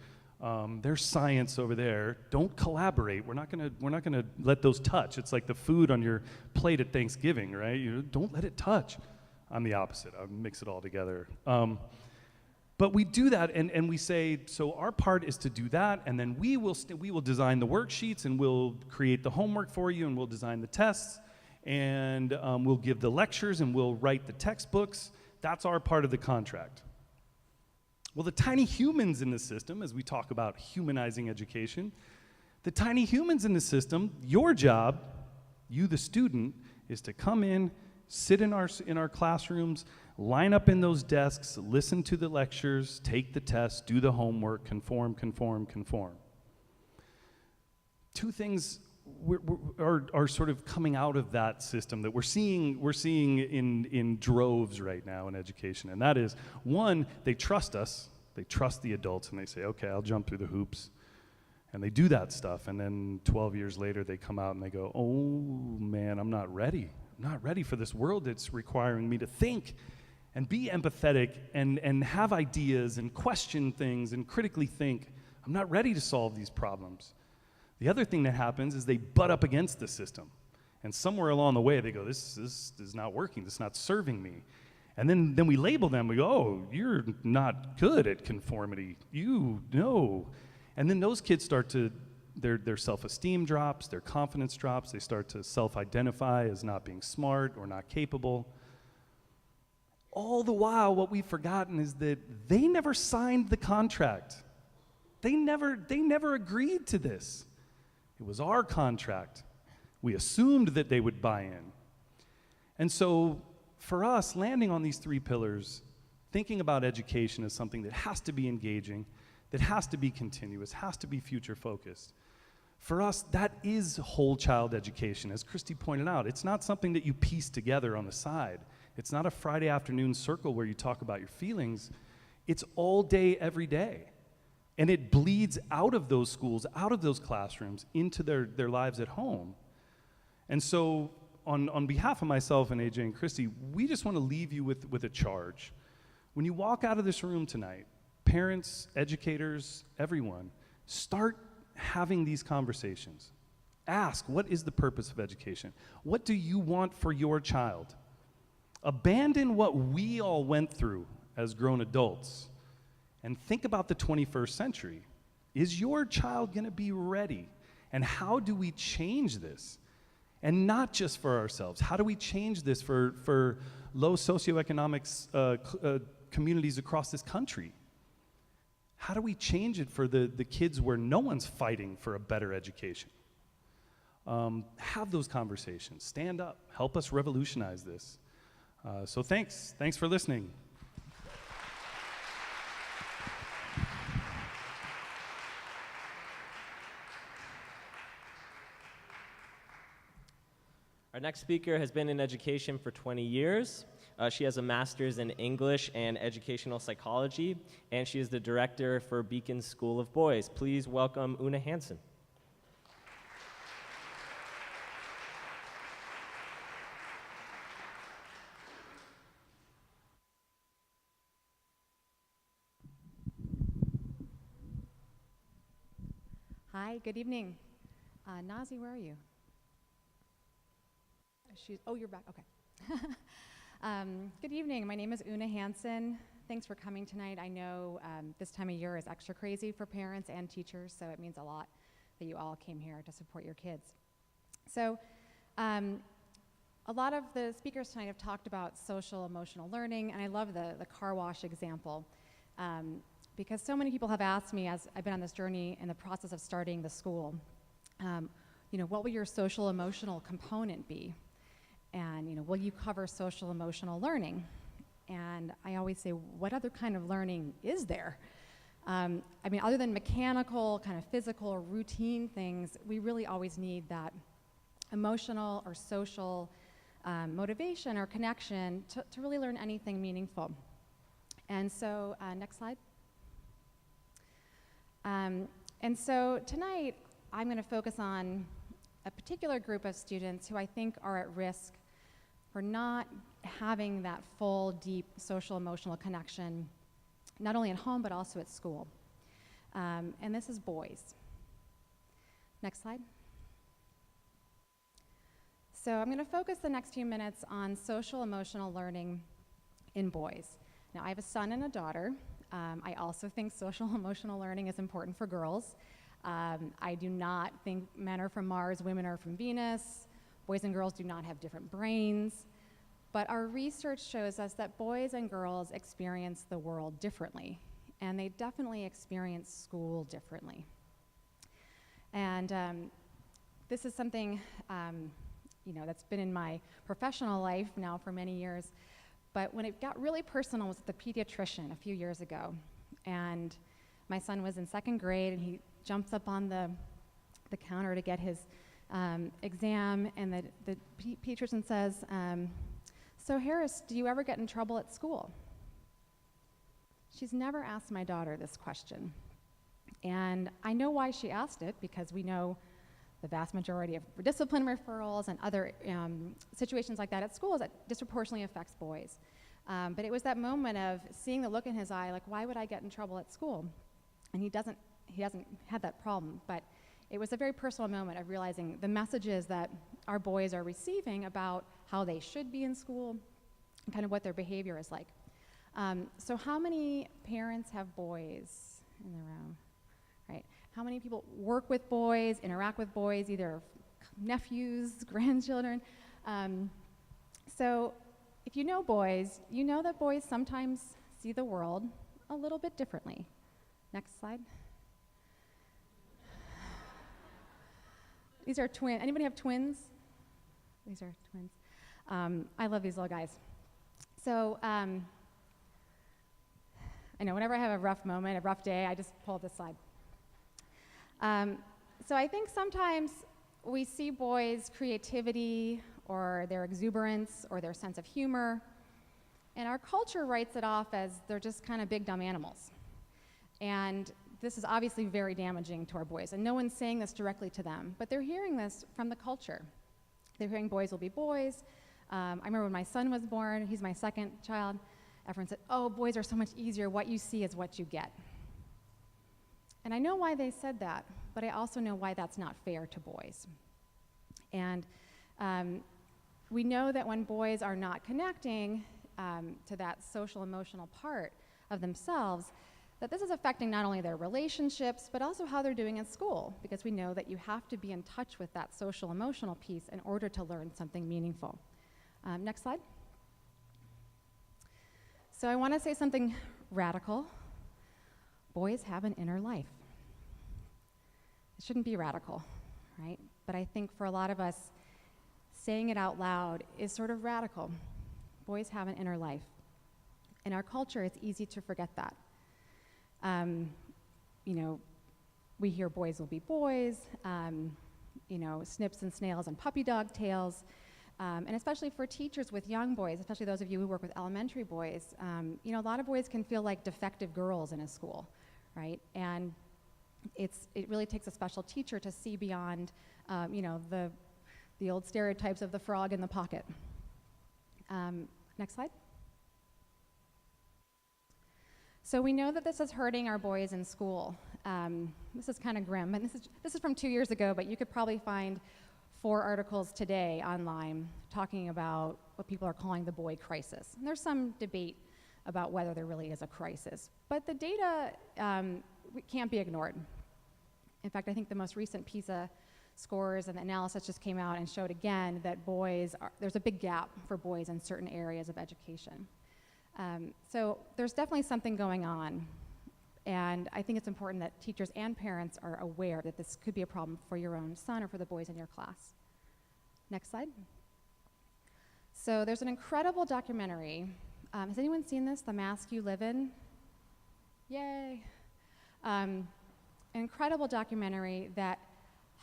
there's science over there. Don't collaborate. We're not gonna let those touch. It's like the food on your plate at Thanksgiving, right? Don't let it touch. I'm the opposite. I mix it all together. But we do that, and we say, so our part is to do that, and then we will design the worksheets, and we'll create the homework for you, and we'll design the tests, and we'll give the lectures, and we'll write the textbooks. That's our part of the contract. Well, the tiny humans in the system, as we talk about humanizing education, the tiny humans in the system, your job, you the student, is to come in, sit in our classrooms, line up in those desks, listen to the lectures, take the tests, do the homework, conform. Two things are sort of coming out of that system that we're seeing in droves right now in education, and that is, one, they trust us, they trust the adults, and they say, okay, I'll jump through the hoops, and they do that stuff, and then 12 years later they come out and they go, oh man, I'm not ready for this world that's requiring me to think and be empathetic and have ideas and question things and critically think. I'm not ready to solve these problems. The other thing that happens is they butt up against the system. And somewhere along the way, they go, this is not working. This is not serving me. And then we label them. We go, oh, you're not good at conformity. You know. And then those kids start to, their self-esteem drops, their confidence drops. They start to self-identify as not being smart or not capable. All the while, what we've forgotten is that they never signed the contract. They never agreed to this. It was our contract. We assumed that they would buy in. And so for us, landing on these three pillars, thinking about education as something that has to be engaging, that has to be continuous, has to be future focused. For us, that is whole child education. As Christy pointed out, it's not something that you piece together on the side. It's not a Friday afternoon circle where you talk about your feelings. It's all day, every day. And it bleeds out of those schools, out of those classrooms, into their lives at home. And so on behalf of myself and AJ and Christy, we just want to leave you with a charge. When you walk out of this room tonight, parents, educators, everyone, start having these conversations. Ask, what is the purpose of education? What do you want for your child? Abandon what we all went through as grown adults and think about the 21st century. Is your child going to be ready? And how do we change this? And not just for ourselves. How do we change this for low socioeconomic communities across this country? How do we change it for the kids where no one's fighting for a better education? Have those conversations. Stand up. Help us revolutionize this. So thanks. Thanks for listening. Our next speaker has been in education for 20 years. She has a master's in English and educational psychology, and she is the director for Beacon School of Boys. Please welcome Una Hansen. Hi, good evening. Nazi, where are you? Oh, you're back, okay. Good evening, my name is Una Hansen. Thanks for coming tonight. I know this time of year is extra crazy for parents and teachers, so it means a lot that you all came here to support your kids. So a lot of the speakers tonight have talked about social emotional learning, and I love the car wash example. Because so many people have asked me as I've been on this journey in the process of starting the school, what will your social emotional component be? And will you cover social emotional learning? And I always say, what other kind of learning is there? Other than mechanical, kind of physical or routine things, we really always need that emotional or social motivation or connection to really learn anything meaningful. And so, next slide. And so tonight, I'm going to focus on a particular group of students who I think are at risk for not having that full, deep social emotional connection, not only at home, but also at school. And this is boys. Next slide. So I'm going to focus the next few minutes on social emotional learning in boys. Now, I have a son and a daughter. I also think social emotional learning is important for girls. I do not think men are from Mars, women are from Venus. Boys and girls do not have different brains. But our research shows us that boys and girls experience the world differently, and they definitely experience school differently. And this is something that's been in my professional life now for many years. But when it got really personal was with the pediatrician a few years ago. And my son was in 2nd grade, and he jumps up on the counter to get his exam, and the pediatrician says, "So Harris, do you ever get in trouble at school?" She's never asked my daughter this question. And I know why she asked it, because we know the vast majority of discipline referrals and other situations like that at schools that disproportionately affects boys. But it was that moment of seeing the look in his eye, like, why would I get in trouble at school? And he hasn't had that problem, but it was a very personal moment of realizing the messages that our boys are receiving about how they should be in school and kind of what their behavior is like. So how many parents have boys in the room? Right. How many people work with boys, interact with boys, either nephews, grandchildren? So if you know boys, you know that boys sometimes see the world a little bit differently. Next slide. These are twins. Anybody have twins? These are twins. I love these little guys. So I know whenever I have a rough moment, a rough day, I just pull up this slide. So I think sometimes we see boys' creativity or their exuberance or their sense of humor, and our culture writes it off as they're just kind of big, dumb animals. And this is obviously very damaging to our boys, and no one's saying this directly to them, but they're hearing this from the culture. They're hearing boys will be boys. I remember when my son was born, he's my 2nd child, everyone said, "Oh, boys are so much easier. What you see is what you get." And I know why they said that, but I also know why that's not fair to boys. And we know that when boys are not connecting to that social emotional part of themselves, that this is affecting not only their relationships, but also how they're doing in school, because we know that you have to be in touch with that social emotional piece in order to learn something meaningful. Next slide. So I want to say something radical. Boys have an inner life. It shouldn't be radical, right? But I think for a lot of us, saying it out loud is sort of radical. Boys have an inner life. In our culture, it's easy to forget that. We hear boys will be boys, snips and snails and puppy dog tails. And especially for teachers with young boys, especially those of you who work with elementary boys, a lot of boys can feel like defective girls in a school, right? And it really takes a special teacher to see beyond, the old stereotypes of the frog in the pocket. Next slide. So we know that this is hurting our boys in school. This is kind of grim, and this is from 2 years ago, but you could probably find 4 articles today online talking about what people are calling the boy crisis. And there's some debate about whether there really is a crisis, but the data can't be ignored. In fact, I think the most recent PISA scores and analysis just came out and showed again that there's a big gap for boys in certain areas of education. So there's definitely something going on, and I think it's important that teachers and parents are aware that this could be a problem for your own son or for the boys in your class. Next slide. So there's an incredible documentary. Has anyone seen this, The Mask You Live In? Yay. An incredible documentary that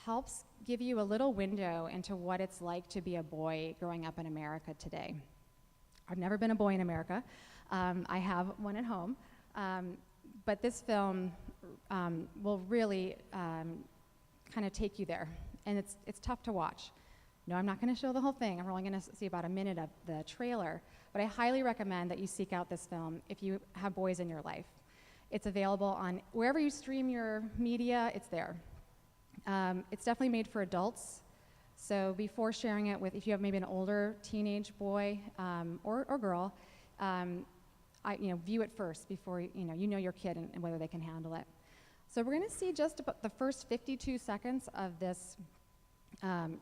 helps give you a little window into what it's like to be a boy growing up in America today. I've never been a boy in America. I have one at home. but this film will really kind of take you there, and it's tough to watch. No, I'm not going to show the whole thing. I'm only going to see about a minute of the trailer, but I highly recommend that you seek out this film if you have boys in your life. It's available on wherever you stream your media, it's there. It's definitely made for adults, so before sharing it with, if you have maybe an older teenage boy or girl, view it first before you know your kid and whether they can handle it. So we're going to see just about the first 52 seconds of this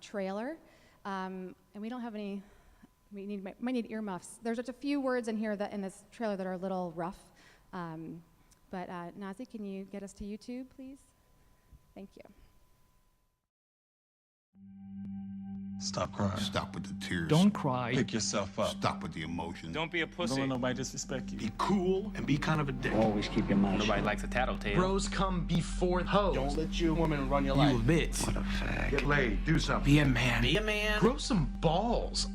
trailer, and we don't have any. Might need earmuffs. There's just a few words in here that in this trailer that are a little rough. But Nazi, can you get us to YouTube, please? Thank you. Stop crying. Stop with the tears. Don't cry. Pick yourself up. Stop with the emotions. Don't be a pussy. Don't let nobody disrespect you. Be cool and be kind of a dick. Always keep your mouth shut. Nobody likes a tattletale. Bros come before hoes. Don't let your woman run your life. You a bitch. What a fag. Get laid. Do something. Be a man. Be a man. Grow some balls.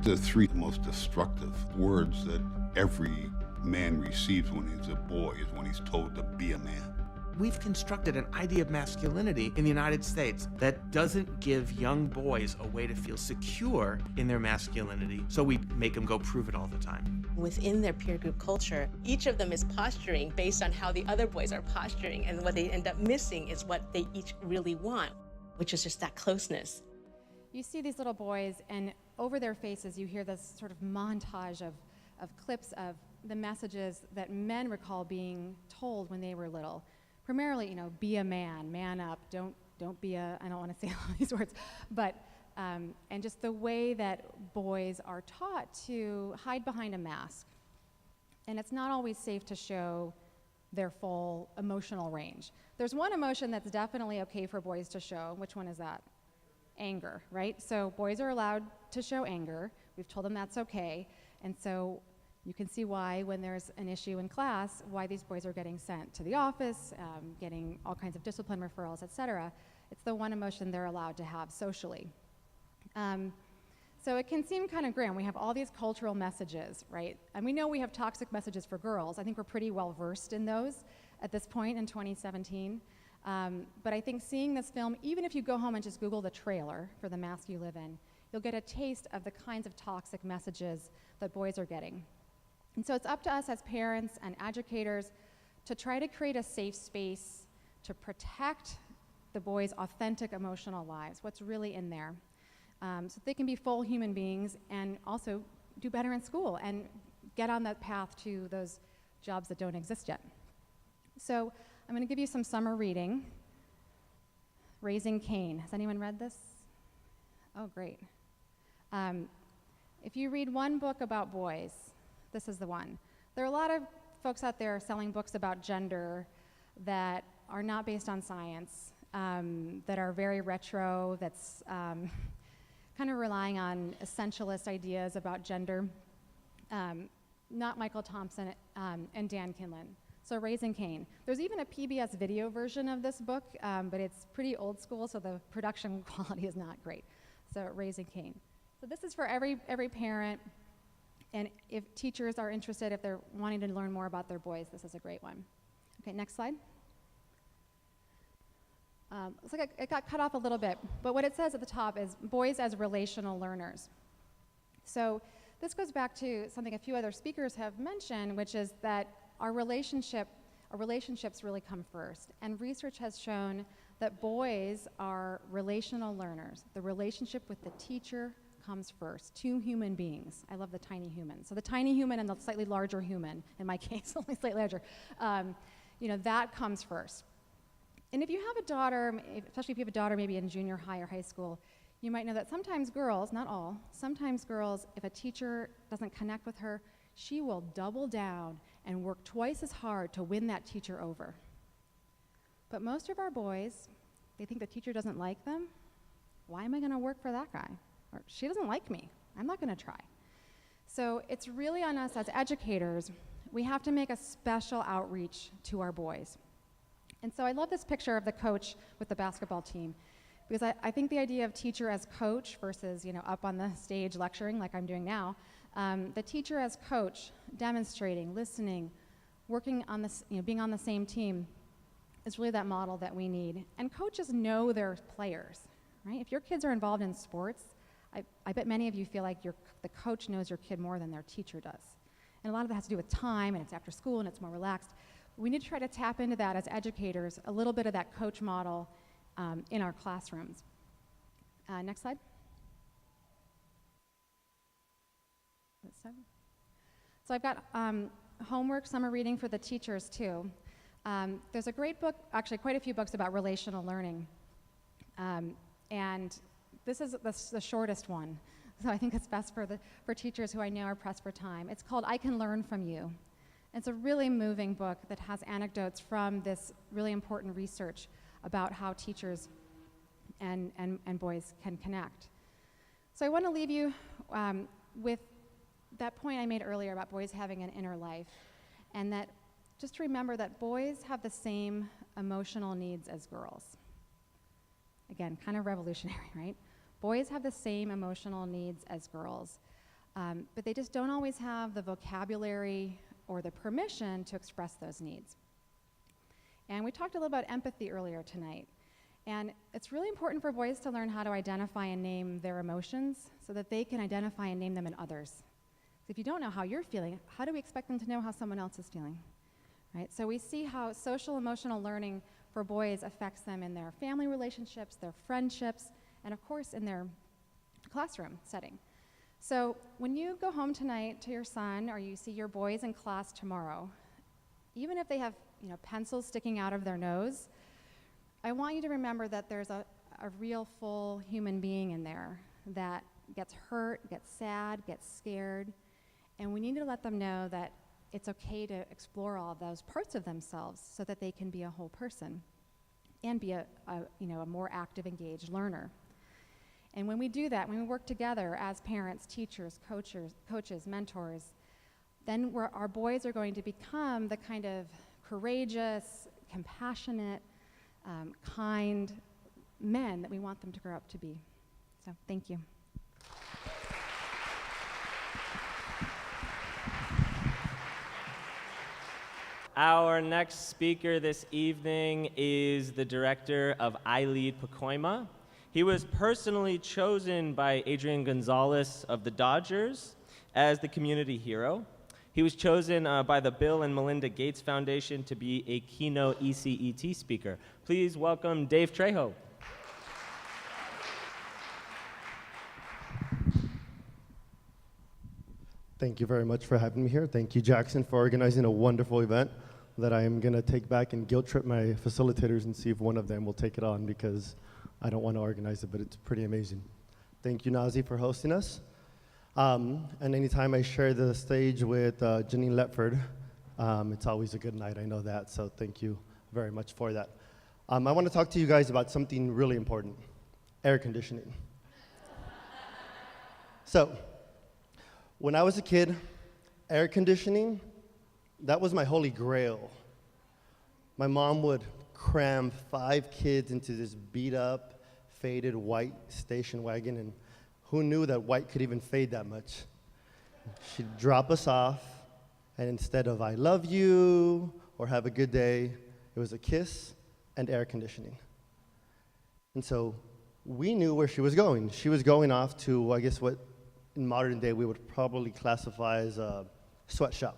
The three most destructive words that every man receives when he's a boy is when he's told to be a man. We've constructed an idea of masculinity in the United States that doesn't give young boys a way to feel secure in their masculinity, so we make them go prove it all the time. Within their peer group culture, each of them is posturing based on how the other boys are posturing, and what they end up missing is what they each really want, which is just that closeness. You see these little boys, and over their faces you hear this sort of montage of clips of the messages that men recall being told when they were little. Primarily, be a man, man up, don't be a, I don't want to say all these words, but, and just the way that boys are taught to hide behind a mask. And it's not always safe to show their full emotional range. There's one emotion that's definitely okay for boys to show. Which one is that? Anger, right? So boys are allowed to show anger. We've told them that's okay. And so you can see why, when there's an issue in class, why these boys are getting sent to the office, getting all kinds of discipline referrals, etc. It's the one emotion they're allowed to have socially. So it can seem kind of grim. We have all these cultural messages, right? And we know we have toxic messages for girls. I think we're pretty well versed in those at this point in 2017. But I think seeing this film, even if you go home and just Google the trailer for The Mask You Live In, you'll get a taste of the kinds of toxic messages that boys are getting. And so it's up to us as parents and educators to try to create a safe space to protect the boys' authentic emotional lives, what's really in there, so that they can be full human beings and also do better in school and get on that path to those jobs that don't exist yet. So I'm going to give you some summer reading. Raising Cain. Has anyone read this? Oh, great. If you read one book about boys, this is the one. There are a lot of folks out there selling books about gender that are not based on science, that are very retro, that's kind of relying on essentialist ideas about gender. Not Michael Thompson and Dan Kinlan. So Raising Cain. There's even a PBS video version of this book, but it's pretty old school, so the production quality is not great. So Raising Cain. So this is for every parent, and if teachers are interested, if they're wanting to learn more about their boys, this is a great one. Okay, next slide. Looks like it got cut off a little bit, but what it says at the top is boys as relational learners. So this goes back to something a few other speakers have mentioned, which is that our relationships really come first. And research has shown that boys are relational learners. The relationship with the teacher comes first. Two human beings. I love the tiny human. So the tiny human and the slightly larger human, in my case, only slightly larger, that comes first. And if you have a daughter, especially if you have a daughter maybe in junior high or high school, you might know that sometimes girls, not all, sometimes girls, if a teacher doesn't connect with her, she will double down and work twice as hard to win that teacher over. But most of our boys, they think the teacher doesn't like them. Why am I going to work for that guy? Or she doesn't like me. I'm not going to try. So it's really on us as educators. We have to make a special outreach to our boys. And so I love this picture of the coach with the basketball team. Because I think the idea of teacher as coach versus, up on the stage lecturing like I'm doing now, the teacher as coach, demonstrating, listening, working on this, being on the same team is really that model that we need. And coaches know their players, right? If your kids are involved in sports, I bet many of you feel like the coach knows your kid more than their teacher does. And a lot of that has to do with time, and it's after school, and it's more relaxed. We need to try to tap into that as educators, a little bit of that coach model in our classrooms. Next slide. So I've got homework, summer reading for the teachers too. There's a great book, actually quite a few books about relational learning. And this is the shortest one. So I think it's best for teachers who I know are pressed for time. It's called I Can Learn From You. It's a really moving book that has anecdotes from this really important research about how teachers and boys can connect. So I want to leave you with that point I made earlier about boys having an inner life, and that just to remember that boys have the same emotional needs as girls. Again, kind of revolutionary, right? Boys have the same emotional needs as girls, but they just don't always have the vocabulary or the permission to express those needs. And we talked a little about empathy earlier tonight. And it's really important for boys to learn how to identify and name their emotions so that they can identify and name them in others. If you don't know how you're feeling, how do we expect them to know how someone else is feeling? Right? So we see how social emotional learning for boys affects them in their family relationships, their friendships, and of course in their classroom setting. So when you go home tonight to your son, or you see your boys in class tomorrow, even if they have pencils sticking out of their nose, I want you to remember that there's a real full human being in there that gets hurt, gets sad, gets scared, and we need to let them know that it's okay to explore all of those parts of themselves so that they can be a whole person and be a more active, engaged learner. And when we do that, when we work together as parents, teachers, coaches, mentors, then our boys are going to become the kind of courageous, compassionate, kind men that we want them to grow up to be. So thank you. Our next speaker this evening is the director of iLead Pacoima. He was personally chosen by Adrian Gonzalez of the Dodgers as the community hero. He was chosen by the Bill and Melinda Gates Foundation to be a keynote ECET speaker. Please welcome Dave Trejo. Thank you very much for having me here. Thank you, Jackson, for organizing a wonderful event that I am going to take back and guilt trip my facilitators and see if one of them will take it on, because I don't want to organize it, but it's pretty amazing. Thank you, Nazi, for hosting us. And anytime I share the stage with Janine Letford, it's always a good night, I know that, so thank you very much for that. I want to talk to you guys about something really important, air conditioning. So, when I was a kid, air conditioning, that was my holy grail. My mom would cram 5 kids into this beat-up, faded white station wagon, and who knew that white could even fade that much? She'd drop us off, and instead of I love you or have a good day, it was a kiss and air conditioning. And so we knew where she was going. She was going off to, I guess, what in modern day we would probably classify as a sweatshop.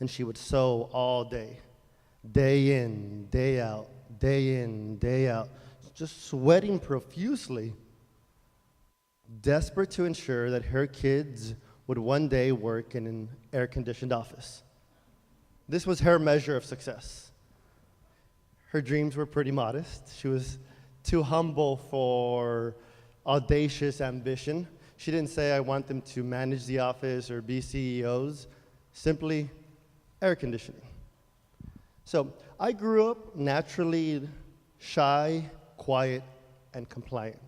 And she would sew all day, day in, day out, day in, day out, just sweating profusely, desperate to ensure that her kids would one day work in an air-conditioned office. This was her measure of success. Her dreams were pretty modest. She was too humble for audacious ambition. She didn't say, I want them to manage the office or be CEOs, simply air conditioning. So I grew up naturally shy, quiet, and compliant.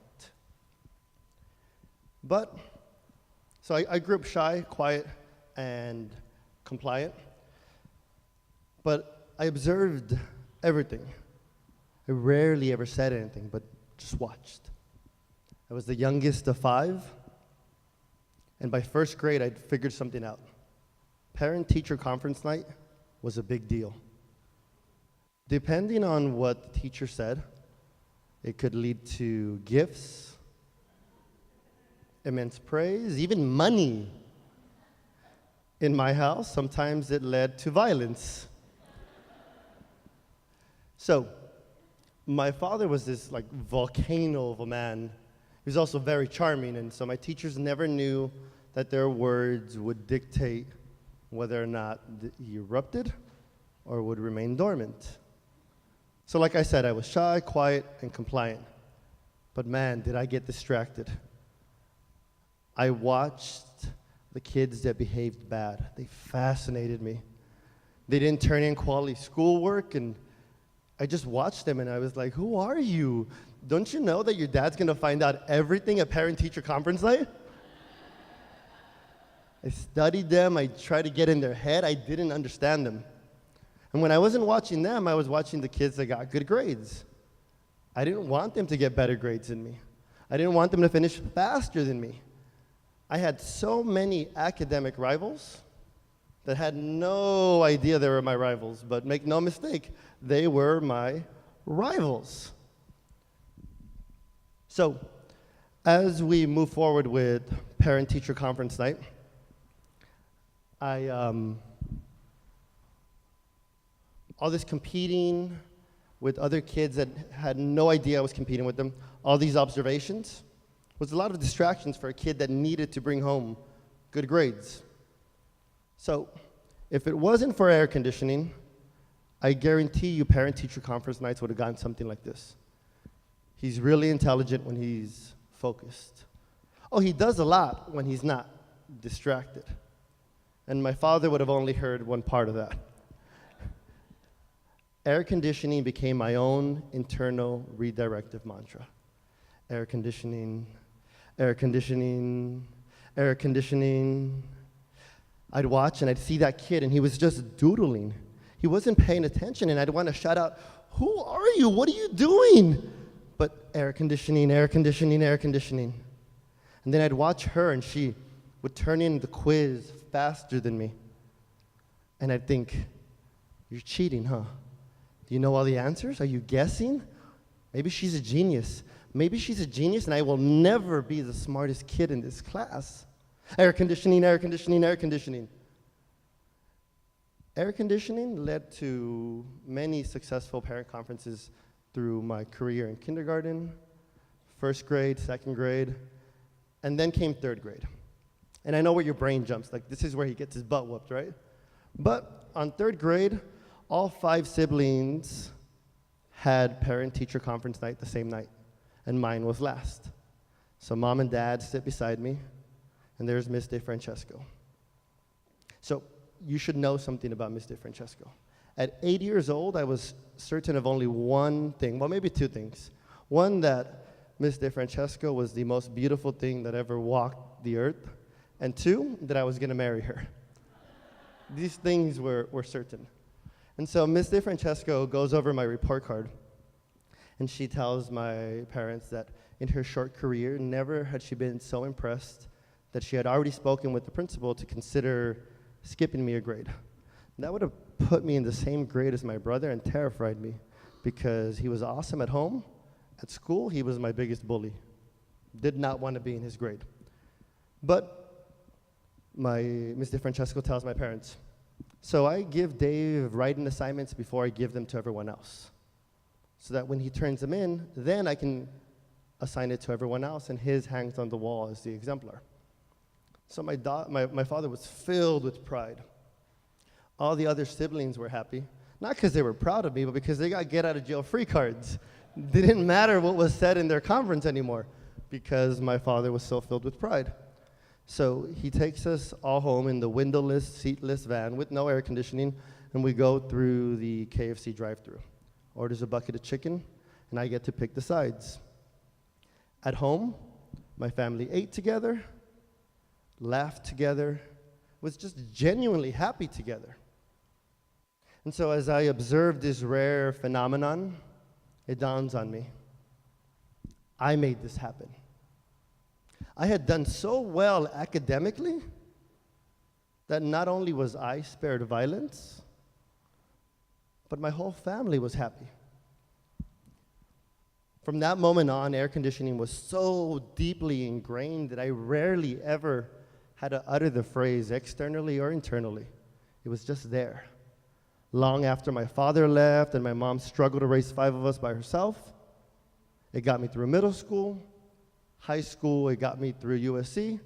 But, so I grew up shy, quiet, and compliant, but I observed everything. I rarely ever said anything, but just watched. I was the youngest of 5, and by first grade, I'd figured something out. Parent-teacher conference night was a big deal. Depending on what the teacher said, it could lead to gifts, immense praise, even money. In my house, sometimes it led to violence. So, my father was this like volcano of a man. He was also very charming, and so my teachers never knew that their words would dictate whether or not he erupted or would remain dormant. So like I said, I was shy, quiet, and compliant. But man, did I get distracted. I watched the kids that behaved bad. They fascinated me. They didn't turn in quality schoolwork, and I just watched them, and I was like, who are you? Don't you know that your dad's gonna find out everything at parent-teacher conference night? I studied them, I tried to get in their head, I didn't understand them. And when I wasn't watching them, I was watching the kids that got good grades. I didn't want them to get better grades than me. I didn't want them to finish faster than me. I had so many academic rivals that had no idea they were my rivals, but make no mistake, they were my rivals. So, as we move forward with parent-teacher conference night, all this competing with other kids that had no idea I was competing with them, all these observations, was a lot of distractions for a kid that needed to bring home good grades. So, if it wasn't for air conditioning, I guarantee you parent-teacher conference nights would have gotten something like this. He's really intelligent when he's focused. Oh, he does a lot when he's not distracted. And my father would have only heard one part of that. Air conditioning became my own internal redirective mantra. Air conditioning, air conditioning, air conditioning. I'd watch and I'd see that kid and he was just doodling. He wasn't paying attention and I'd want to shout out, who are you? What are you doing? But air conditioning, air conditioning, air conditioning. And then I'd watch her and she would turn in the quiz faster than me. And I'd think, you're cheating, huh? Do you know all the answers? Are you guessing? Maybe she's a genius. Maybe she's a genius and I will never be the smartest kid in this class. Air conditioning, air conditioning, air conditioning. Air conditioning led to many successful parent conferences through my career in kindergarten, first grade, second grade, and then came third grade. And I know where your brain jumps, like this is where he gets his butt whooped, right? But on third grade, all 5 siblings had parent-teacher conference night the same night, and mine was last. So mom and dad sit beside me, and there's Miss DeFrancesco. So you should know something about Miss DeFrancesco. At 8 years old, I was certain of only one thing, well, maybe 2 things. One, that Miss DeFrancesco was the most beautiful thing that ever walked the earth, and 2, that I was gonna marry her. These things were certain. And so Miss DeFrancesco goes over my report card, and she tells my parents that in her short career, never had she been so impressed that she had already spoken with the principal to consider skipping me a grade. That would have put me in the same grade as my brother and terrified me because he was awesome at home. At school, he was my biggest bully. Did not want to be in his grade. But Miss DeFrancesco tells my parents, so I give Dave writing assignments before I give them to everyone else. So that when he turns them in, then I can assign it to everyone else and his hangs on the wall as the exemplar. So my father was filled with pride. All the other siblings were happy, not because they were proud of me, but because they got get-out-of-jail-free cards. Didn't matter what was said in their conference anymore because my father was so filled with pride. So he takes us all home in the windowless, seatless van with no air conditioning, and we go through the KFC drive-thru. Orders a bucket of chicken, and I get to pick the sides. At home, my family ate together, laughed together, was just genuinely happy together. And so as I observe this rare phenomenon, it dawns on me. I made this happen. I had done so well academically that not only was I spared violence, but my whole family was happy. From that moment on, air conditioning was so deeply ingrained that I rarely ever had to utter the phrase externally or internally. It was just there. Long after my father left and my mom struggled to raise 5 of us by herself, it got me through middle school, high school, it got me through USC,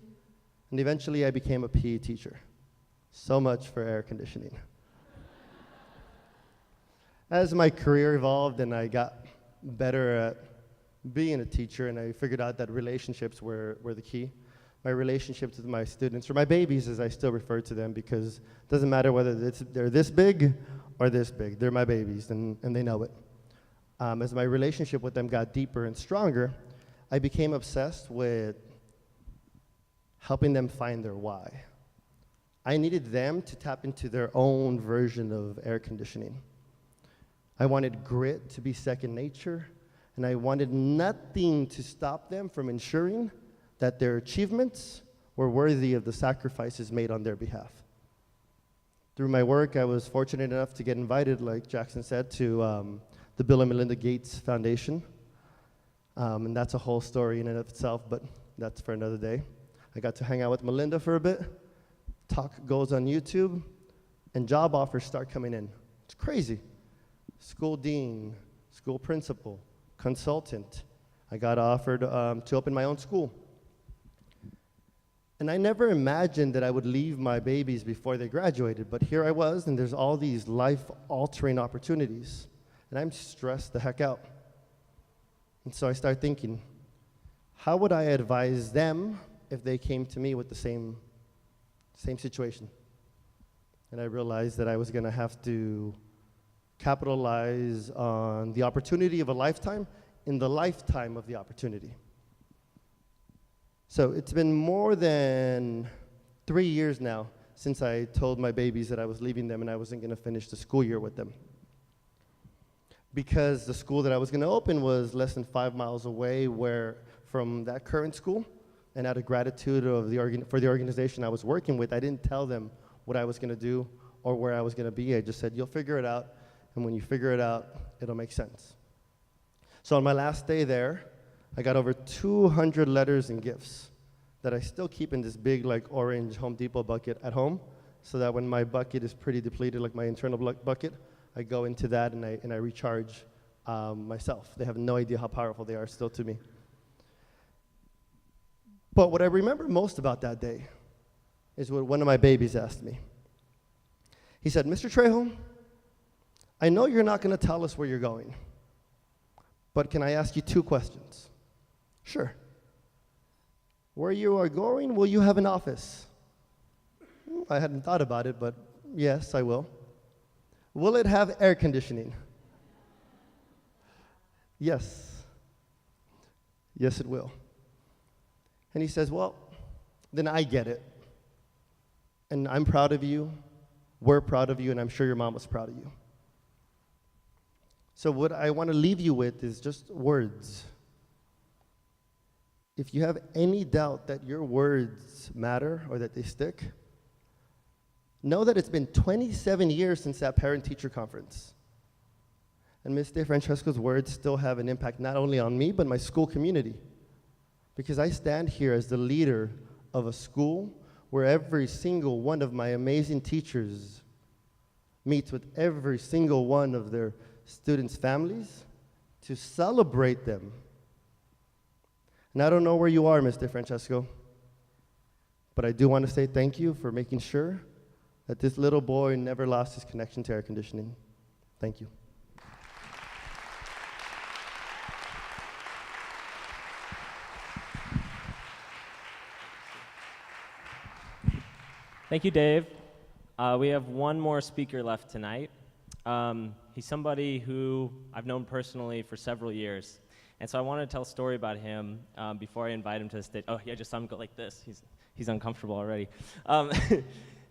and eventually I became a PE teacher. So much for air conditioning. As my career evolved and I got better at being a teacher and I figured out that relationships were the key, my relationships with my students, or my babies as I still refer to them, because it doesn't matter whether they're this big or this big, they're my babies and they know it. As my relationship with them got deeper and stronger, I became obsessed with helping them find their why. I needed them to tap into their own version of air conditioning. I wanted grit to be second nature, and I wanted nothing to stop them from ensuring that their achievements were worthy of the sacrifices made on their behalf. Through my work, I was fortunate enough to get invited, like Jackson said, to the Bill and Melinda Gates Foundation. And that's a whole story in and of itself, but that's for another day. I got to hang out with Melinda for a bit. Talk goes on YouTube, and job offers start coming in. It's crazy. School dean, school principal, consultant. I got offered to open my own school. And I never imagined that I would leave my babies before they graduated, but here I was, and there's all these life-altering opportunities, and I'm stressed the heck out. And so I started thinking, how would I advise them if they came to me with the same situation? And I realized that I was gonna have to capitalize on the opportunity of a lifetime in the lifetime of the opportunity. So it's been more than 3 years now since I told my babies that I was leaving them and I wasn't gonna finish the school year with them. Because the school that I was gonna open was less than 5 miles away from that current school, and out of gratitude for the organization I was working with, I didn't tell them what I was gonna do or where I was gonna be. I just said, you'll figure it out, and when you figure it out, it'll make sense. So on my last day there, I got over 200 letters and gifts that I still keep in this big, like, orange Home Depot bucket at home, so that when my bucket is pretty depleted, like my internal bucket, I go into that and I recharge myself. They have no idea how powerful they are still to me. But what I remember most about that day is what one of my babies asked me. He said, Mr. Trejo, I know you're not going to tell us where you're going, but can I ask you 2 questions? Sure. Where you are going, will you have an office? I hadn't thought about it, but yes, I will. Will it have air conditioning? Yes. Yes, it will. And he says, well, then I get it. And I'm proud of you, we're proud of you, and I'm sure your mom was proud of you. So what I want to leave you with is just words. If you have any doubt that your words matter or that they stick, know that it's been 27 years since that parent-teacher conference. And Ms. DeFrancesco's words still have an impact not only on me, but my school community. Because I stand here as the leader of a school where every single one of my amazing teachers meets with every single one of their students' families to celebrate them. And I don't know where you are, Ms. DeFrancesco, but I do want to say thank you for making sure that this little boy never lost his connection to air conditioning. Thank you. Thank you, Dave. We have one more speaker left tonight. He's somebody who I've known personally for several years. And so I want to tell a story about him before I invite him to the stage. Oh, yeah, I just saw him go like this. He's uncomfortable already.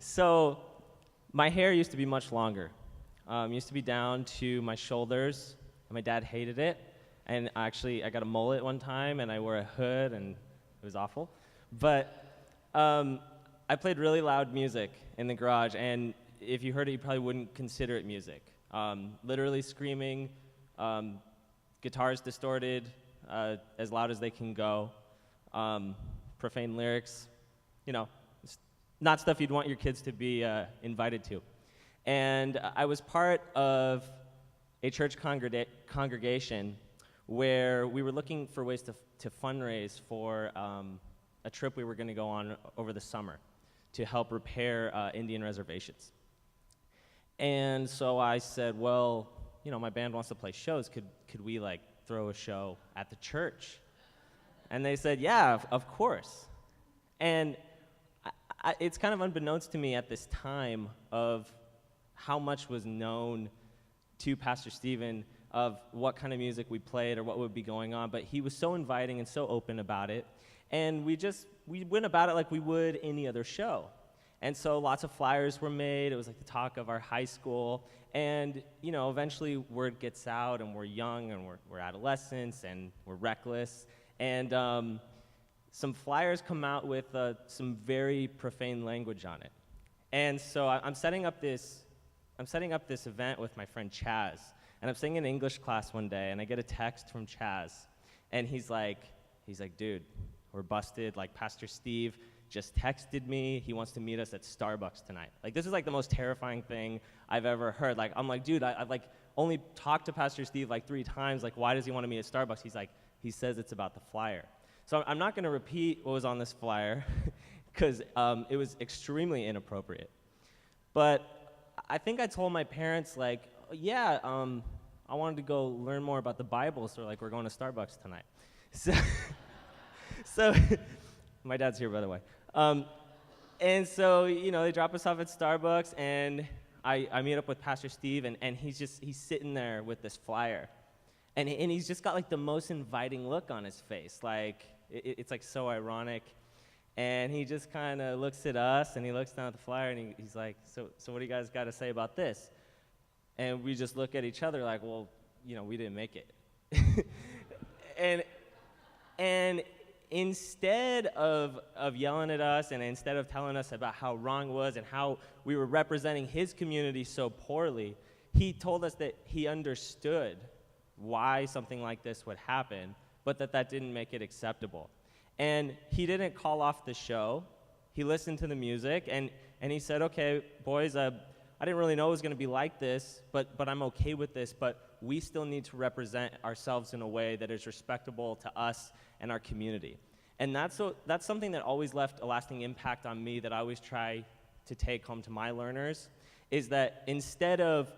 So my hair used to be much longer. Used to be down to my shoulders. And my dad hated it. And actually, I got a mullet one time, and I wore a hood, and it was awful. But I played really loud music in the garage, and if you heard it, you probably wouldn't consider it music. Literally screaming, guitars distorted, as loud as they can go, profane lyrics, it's not stuff you'd want your kids to be invited to. And I was part of a church congregation where we were looking for ways to fundraise for a trip we were going to go on over the summer to help repair Indian reservations. And so I said, well, my band wants to play shows. Could we throw a show at the church? And they said, yeah, of course. And it's kind of unbeknownst to me at this time of how much was known to Pastor Stephen of what kind of music we played or what would be going on, but he was so inviting and so open about it. And we went about it like we would any other show. And so lots of flyers were made. It was like the talk of our high school. And, eventually word gets out, and we're young, and we're adolescents, and we're reckless. And some flyers come out with some very profane language on it. And so I'm setting up this event with my friend Chaz. And I'm sitting in English class one day, and I get a text from Chaz. And he's like, dude, we're busted. Pastor Steve just texted me. He wants to meet us at Starbucks tonight. This is the most terrifying thing I've ever heard. I'm like, dude, I've only talked to Pastor Steve 3 times. Why does he want to meet at Starbucks? He says it's about the flyer. So I'm not going to repeat what was on this flyer because it was extremely inappropriate. But I think I told my parents, yeah, I wanted to go learn more about the Bible, so we're going to Starbucks tonight. So my dad's here, by the way. And so, they drop us off at Starbucks, and I meet up with Pastor Steve, and he's sitting there with this flyer. And he's just got, the most inviting look on his face. It's, so ironic. And he just kind of looks at us, and he looks down at the flyer, and he's like, so what do you guys got to say about this? And we just look at each other well, we didn't make it. and instead of yelling at us, and instead of telling us about how wrong it was and how we were representing his community so poorly, he told us that he understood why something like this would happen, but that didn't make it acceptable. And he didn't call off the show. He listened to the music, and he said, okay, boys, I didn't really know it was going to be like this, but I'm okay with this, but we still need to represent ourselves in a way that is respectable to us and our community. And that's something that always left a lasting impact on me, that I always try to take home to my learners, is that instead of,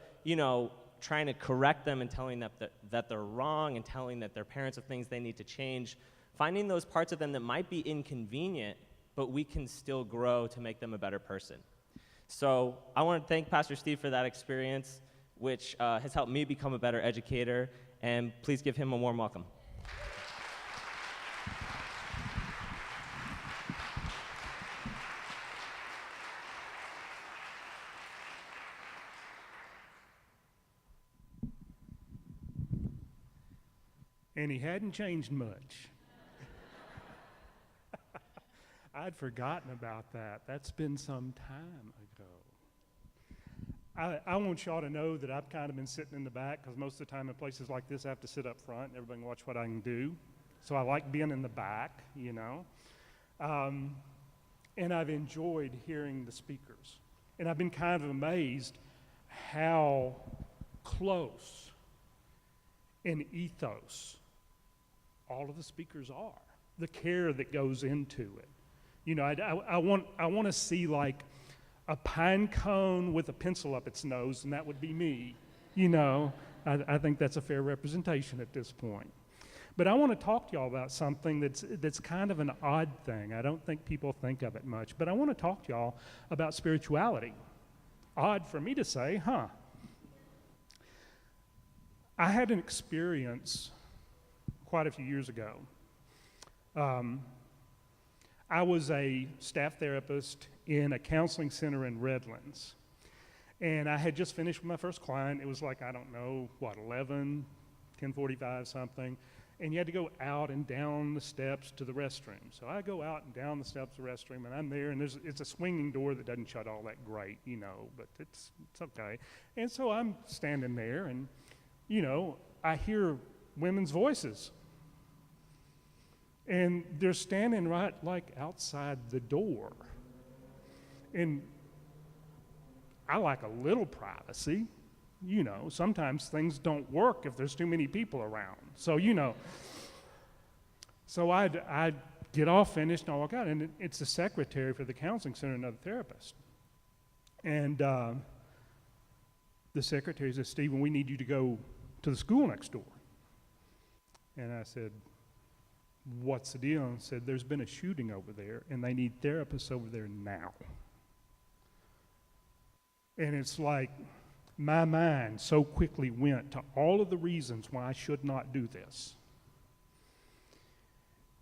trying to correct them and telling them that they're wrong and telling that they're parents of things they need to change, finding those parts of them that might be inconvenient, but we can still grow to make them a better person. So I want to thank Pastor Steve for that experience, which has helped me become a better educator, and please give him a warm welcome. And he hadn't changed much. I'd forgotten about that. That's been some time ago. I want y'all to know that I've kind of been sitting in the back, because most of the time in places like this I have to sit up front and everybody can watch what I can do. So I like being in the back, And I've enjoyed hearing the speakers. And I've been kind of amazed how close in ethos all of the speakers are, the care that goes into it. I want to see a pine cone with a pencil up its nose, and that would be me. I think that's a fair representation at this point. But I want to talk to y'all about something that's kind of an odd thing. I don't think people think of it much, but I want to talk to y'all about spirituality. Odd for me to say, huh? I had an experience quite a few years ago. I was a staff therapist in a counseling center in Redlands. And I had just finished with my first client. It was 11, 10:45 something, and you had to go out and down the steps to the restroom. So I go out and down the steps to the restroom, and I'm there, and it's a swinging door that doesn't shut all that great, but it's okay. And so I'm standing there, and, I hear women's voices. And they're standing right like outside the door. And I like a little privacy. Sometimes things don't work if there's too many people around. So, So I'd get all finished and I walk out, and it's the secretary for the counseling center, another therapist. And the secretary says, "Stephen, we need you to go to the school next door." And I said, "What's the deal?" And said, "There's been a shooting over there, and they need therapists over there now." And it's like my mind so quickly went to all of the reasons why I should not do this.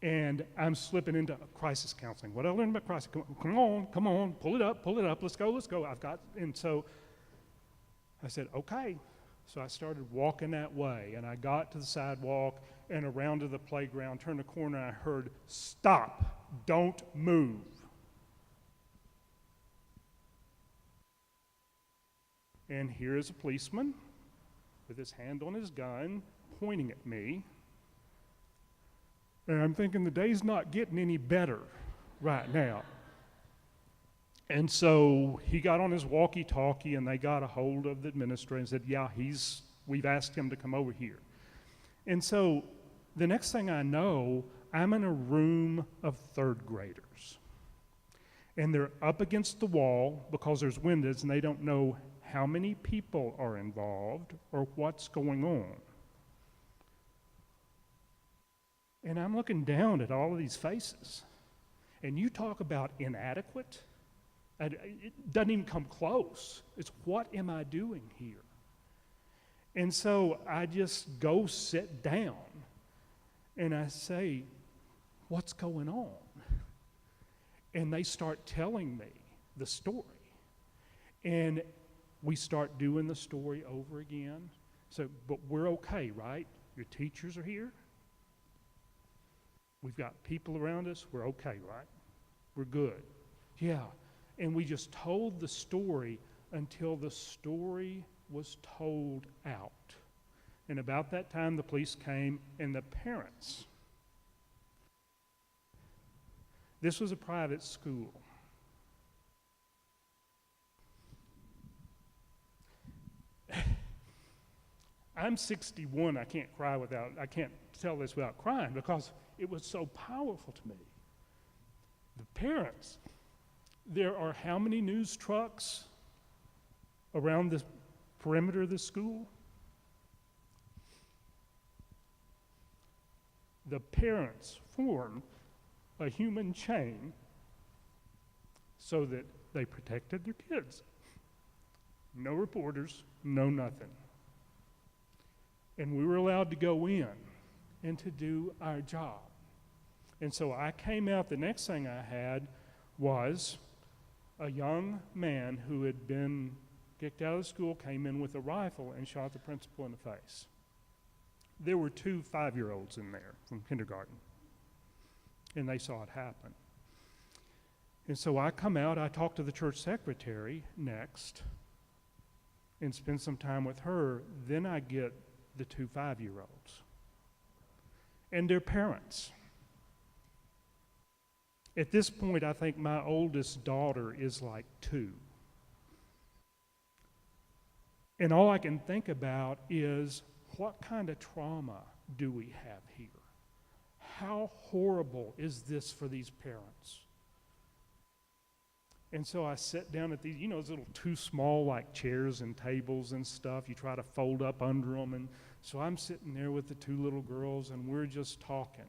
And I'm slipping into crisis counseling. What I learned about crisis, come on, pull it up, let's go. And so I said, okay. So I started walking that way, and I got to the sidewalk and around to the playground, turned the corner, and I heard, "Stop, don't move." And here is a policeman with his hand on his gun, pointing at me. And I'm thinking, the day's not getting any better right now. And so he got on his walkie-talkie, and they got a hold of the administrator and said, "Yeah, we've asked him to come over here." And so the next thing I know, I'm in a room of third graders. And they're up against the wall because there's windows, and they don't know how many people are involved or what's going on. And I'm looking down at all of these faces. And you talk about inadequate. It doesn't even come close. It's, what am I doing here? And so I just go sit down and I say, "What's going on?" And they start telling me the story. And we start doing the story over again. So, but we're okay, right? Your teachers are here. We've got people around us. We're okay, right? We're good. Yeah. And we just told the story until the story was told out. And about that time, the police came, and the parents. This was a private school. I'm 61. I can't tell this without crying because it was so powerful to me. The parents, there are how many news trucks around the perimeter of the school? The parents formed a human chain so that they protected their kids. No reporters, no nothing. And we were allowed to go in and to do our job. And so I came out, the next thing I had was a young man who had been kicked out of school, came in with a rifle and shot the principal in the face. There were 2 5-year-olds in there from kindergarten, and they saw it happen. And so I come out, I talk to the church secretary next and spend some time with her. Then I get the 2 5-year-olds and their parents. At this point, I think my oldest daughter is like 2. And all I can think about is, what kind of trauma do we have here? How horrible is this for these parents? And so I sit down at these, those little 2 small like chairs and tables and stuff. You try to fold up under them. And so I'm sitting there with the 2 little girls, and we're just talking.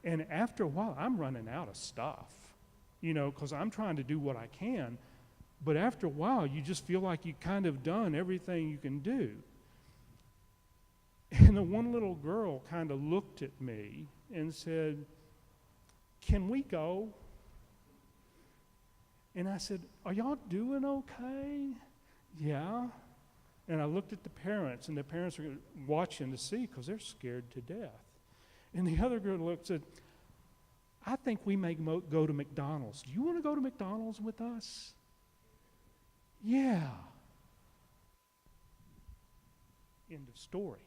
And after a while, I'm running out of stuff, because I'm trying to do what I can. But after a while, you just feel like you've kind of done everything you can do. And the one little girl kind of looked at me and said, "Can we go?" And I said, "Are y'all doing okay?" "Yeah." And I looked at the parents, and the parents were watching to see because they're scared to death. And the other girl looked and said, I think we may go to McDonald's. Do you want to go to McDonald's with us? Yeah. End of story.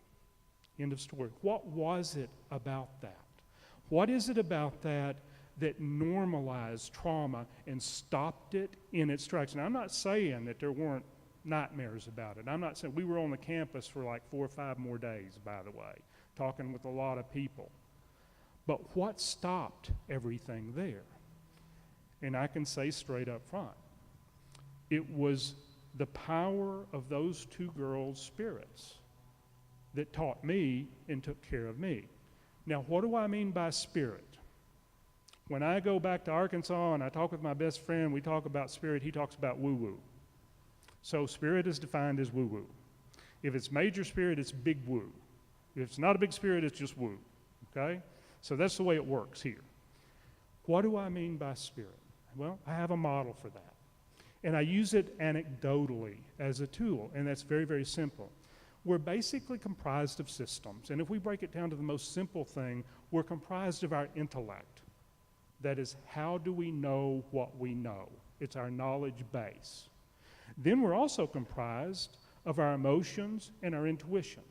End of story. What was it about that? What is it about that that normalized trauma and stopped it in its tracks? Now, I'm not saying that there weren't nightmares about it. I'm not saying we were on the campus for like 4 or 5 more days, by the way, talking with a lot of people. But what stopped everything there? And I can say straight up front, it was the power of those 2 girls' spirits that taught me and took care of me. Now, what do I mean by spirit? When I go back to Arkansas and I talk with my best friend, we talk about spirit, he talks about woo-woo. So spirit is defined as woo-woo. If it's major spirit, it's big woo. If it's not a big spirit, it's just woo, okay? So that's the way it works here. What do I mean by spirit? Well, I have a model for that. And I use it anecdotally as a tool, and that's very, very simple. We're basically comprised of systems, and if we break it down to the most simple thing, we're comprised of our intellect. That is, how do we know what we know? It's our knowledge base. Then we're also comprised of our emotions and our intuition.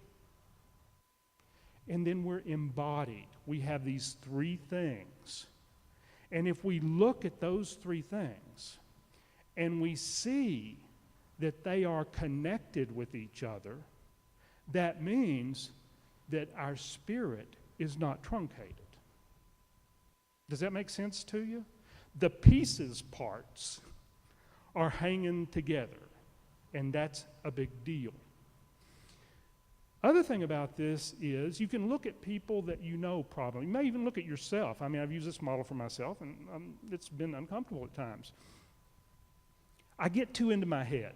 And then we're embodied. We have these 3 things. And if we look at those 3 things and we see that they are connected with each other, that means that our spirit is not truncated. Does that make sense to you? The pieces parts are hanging together, and that's a big deal. Other thing about this is you can look at people that you know probably. You may even look at yourself. I mean, I've used this model for myself, and it's been uncomfortable at times. I get too into my head.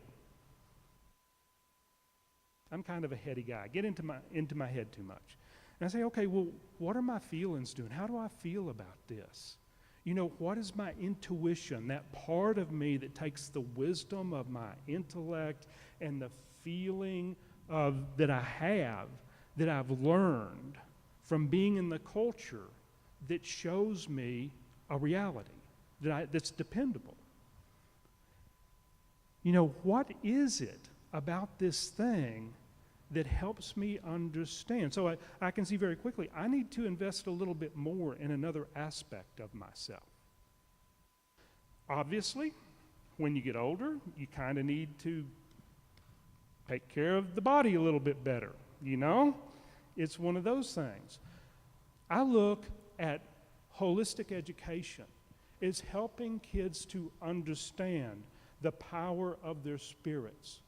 I'm kind of a heady guy. I get into my head too much. And I say, okay, well, what are my feelings doing? How do I feel about this? You know, what is my intuition, that part of me that takes the wisdom of my intellect and the feeling that I have, that I've learned from being in the culture that shows me a reality that's dependable? You know, what is it about this thing that helps me understand? So I can see very quickly, I need to invest a little bit more in another aspect of myself. Obviously, when you get older, you kind of need to take care of the body a little bit better, you know? It's one of those things. I look at holistic education as helping kids to understand the power of their spirits.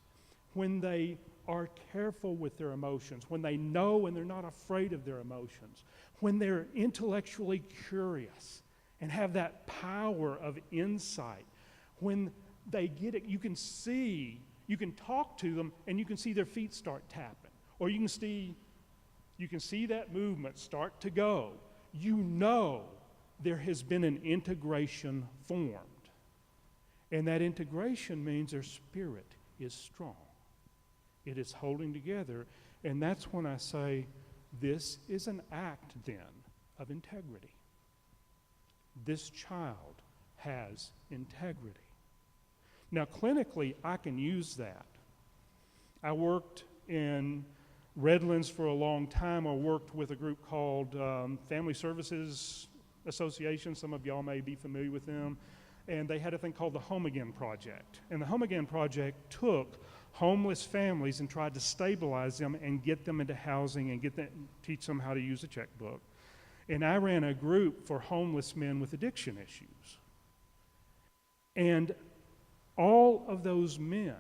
When they are careful with their emotions, when they know and they're not afraid of their emotions, when they're intellectually curious and have that power of insight, when they get it, you can talk to them and you can see their feet start tapping, or you can see that movement start to go. You know there has been an integration formed. And that integration means their spirit is strong. It is holding together. And that's when I say this is an act then of integrity. This child has integrity. Now, clinically, I can use that. I worked in Redlands for a long time. I worked with a group called Family Services Association. Some of y'all may be familiar with them. And they had a thing called the Home Again Project. And the Home Again Project took homeless families and tried to stabilize them and get them into housing and teach them how to use a checkbook. And I ran a group for homeless men with addiction issues. And all of those men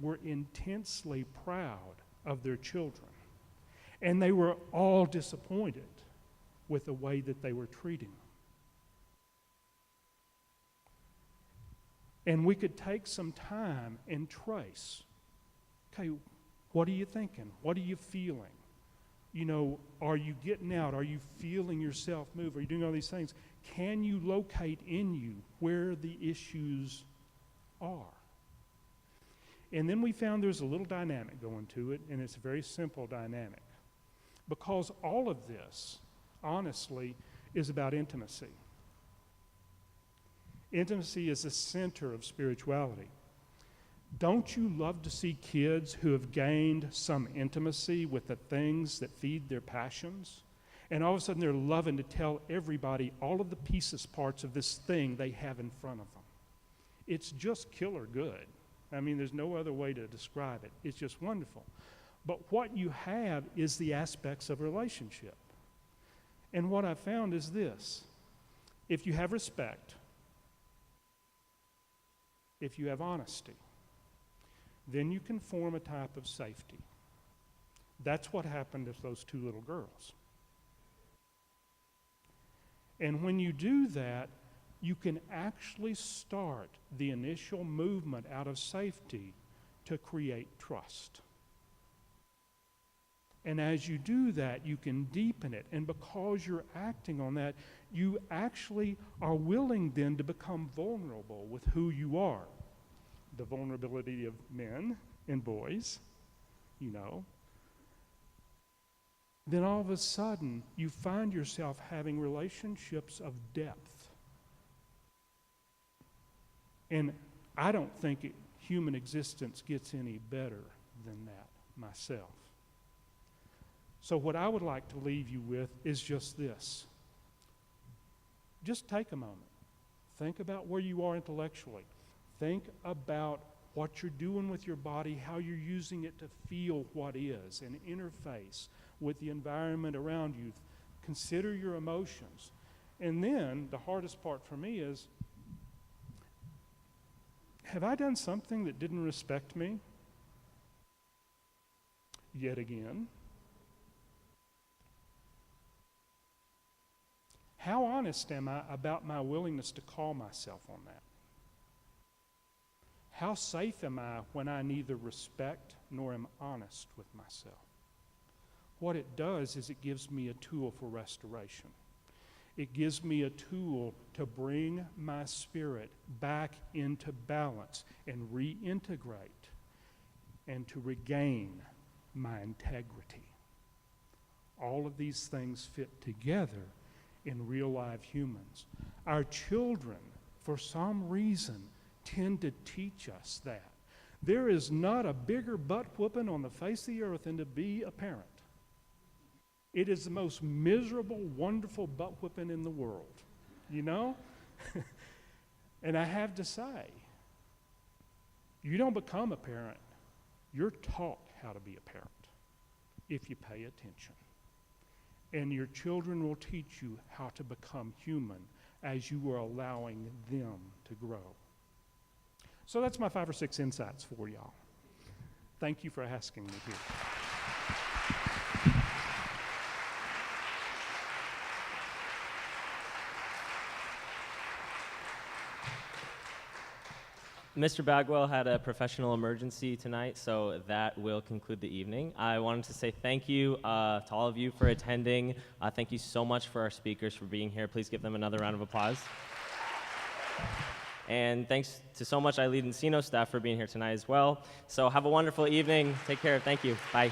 were intensely proud of their children. And they were all disappointed with the way that they were treating them. And we could take some time and trace, okay, what are you thinking? What are you feeling? You know, are you getting out? Are you feeling yourself move? Are you doing all these things? Can you locate in you where the issues are? And then we found there's a little dynamic going to it, and it's a very simple dynamic. Because all of this, honestly, is about intimacy. Intimacy is the center of spirituality. Don't you love to see kids who have gained some intimacy with the things that feed their passions? And all of a sudden they're loving to tell everybody all of the pieces, parts of this thing they have in front of them. It's just killer good. I mean, there's no other way to describe it. It's just wonderful. But what you have is the aspects of a relationship. And what I found is this. If you have respect, if you have honesty, then you can form a type of safety. That's what happened to those two little girls. And when you do that, you can actually start the initial movement out of safety to create trust. And as you do that, you can deepen it. And because you're acting on that, you actually are willing then to become vulnerable with who you are. The vulnerability of men and boys, you know. Then all of a sudden, you find yourself having relationships of depth. And I don't think human existence gets any better than that myself. So what I would like to leave you with is just this. Just take a moment. Think about where you are intellectually. Think about what you're doing with your body, how you're using it to feel what is, and interface with the environment around you. Consider your emotions. And then the hardest part for me is, have I done something that didn't respect me? Yet again. How honest am I about my willingness to call myself on that? How safe am I when I neither respect nor am honest with myself? What it does is it gives me a tool for restoration. It gives me a tool to bring my spirit back into balance and reintegrate and to regain my integrity. All of these things fit together in real live humans. Our children, for some reason, tend to teach us that. There is not a bigger butt whooping on the face of the earth than to be a parent. It is the most miserable, wonderful butt whooping in the world, you know? And I have to say, you don't become a parent. You're taught how to be a parent if you pay attention. And your children will teach you how to become human as you are allowing them to grow. So that's my 5 or 6 insights for y'all. Thank you for asking me here. Mr. Bagwell had a professional emergency tonight, so that will conclude the evening. I wanted to say thank you to all of you for attending. Thank you so much for our speakers for being here. Please give them another round of applause. And thanks to so much iLeads Encino staff for being here tonight as well. So have a wonderful evening. Take care. Thank you. Bye.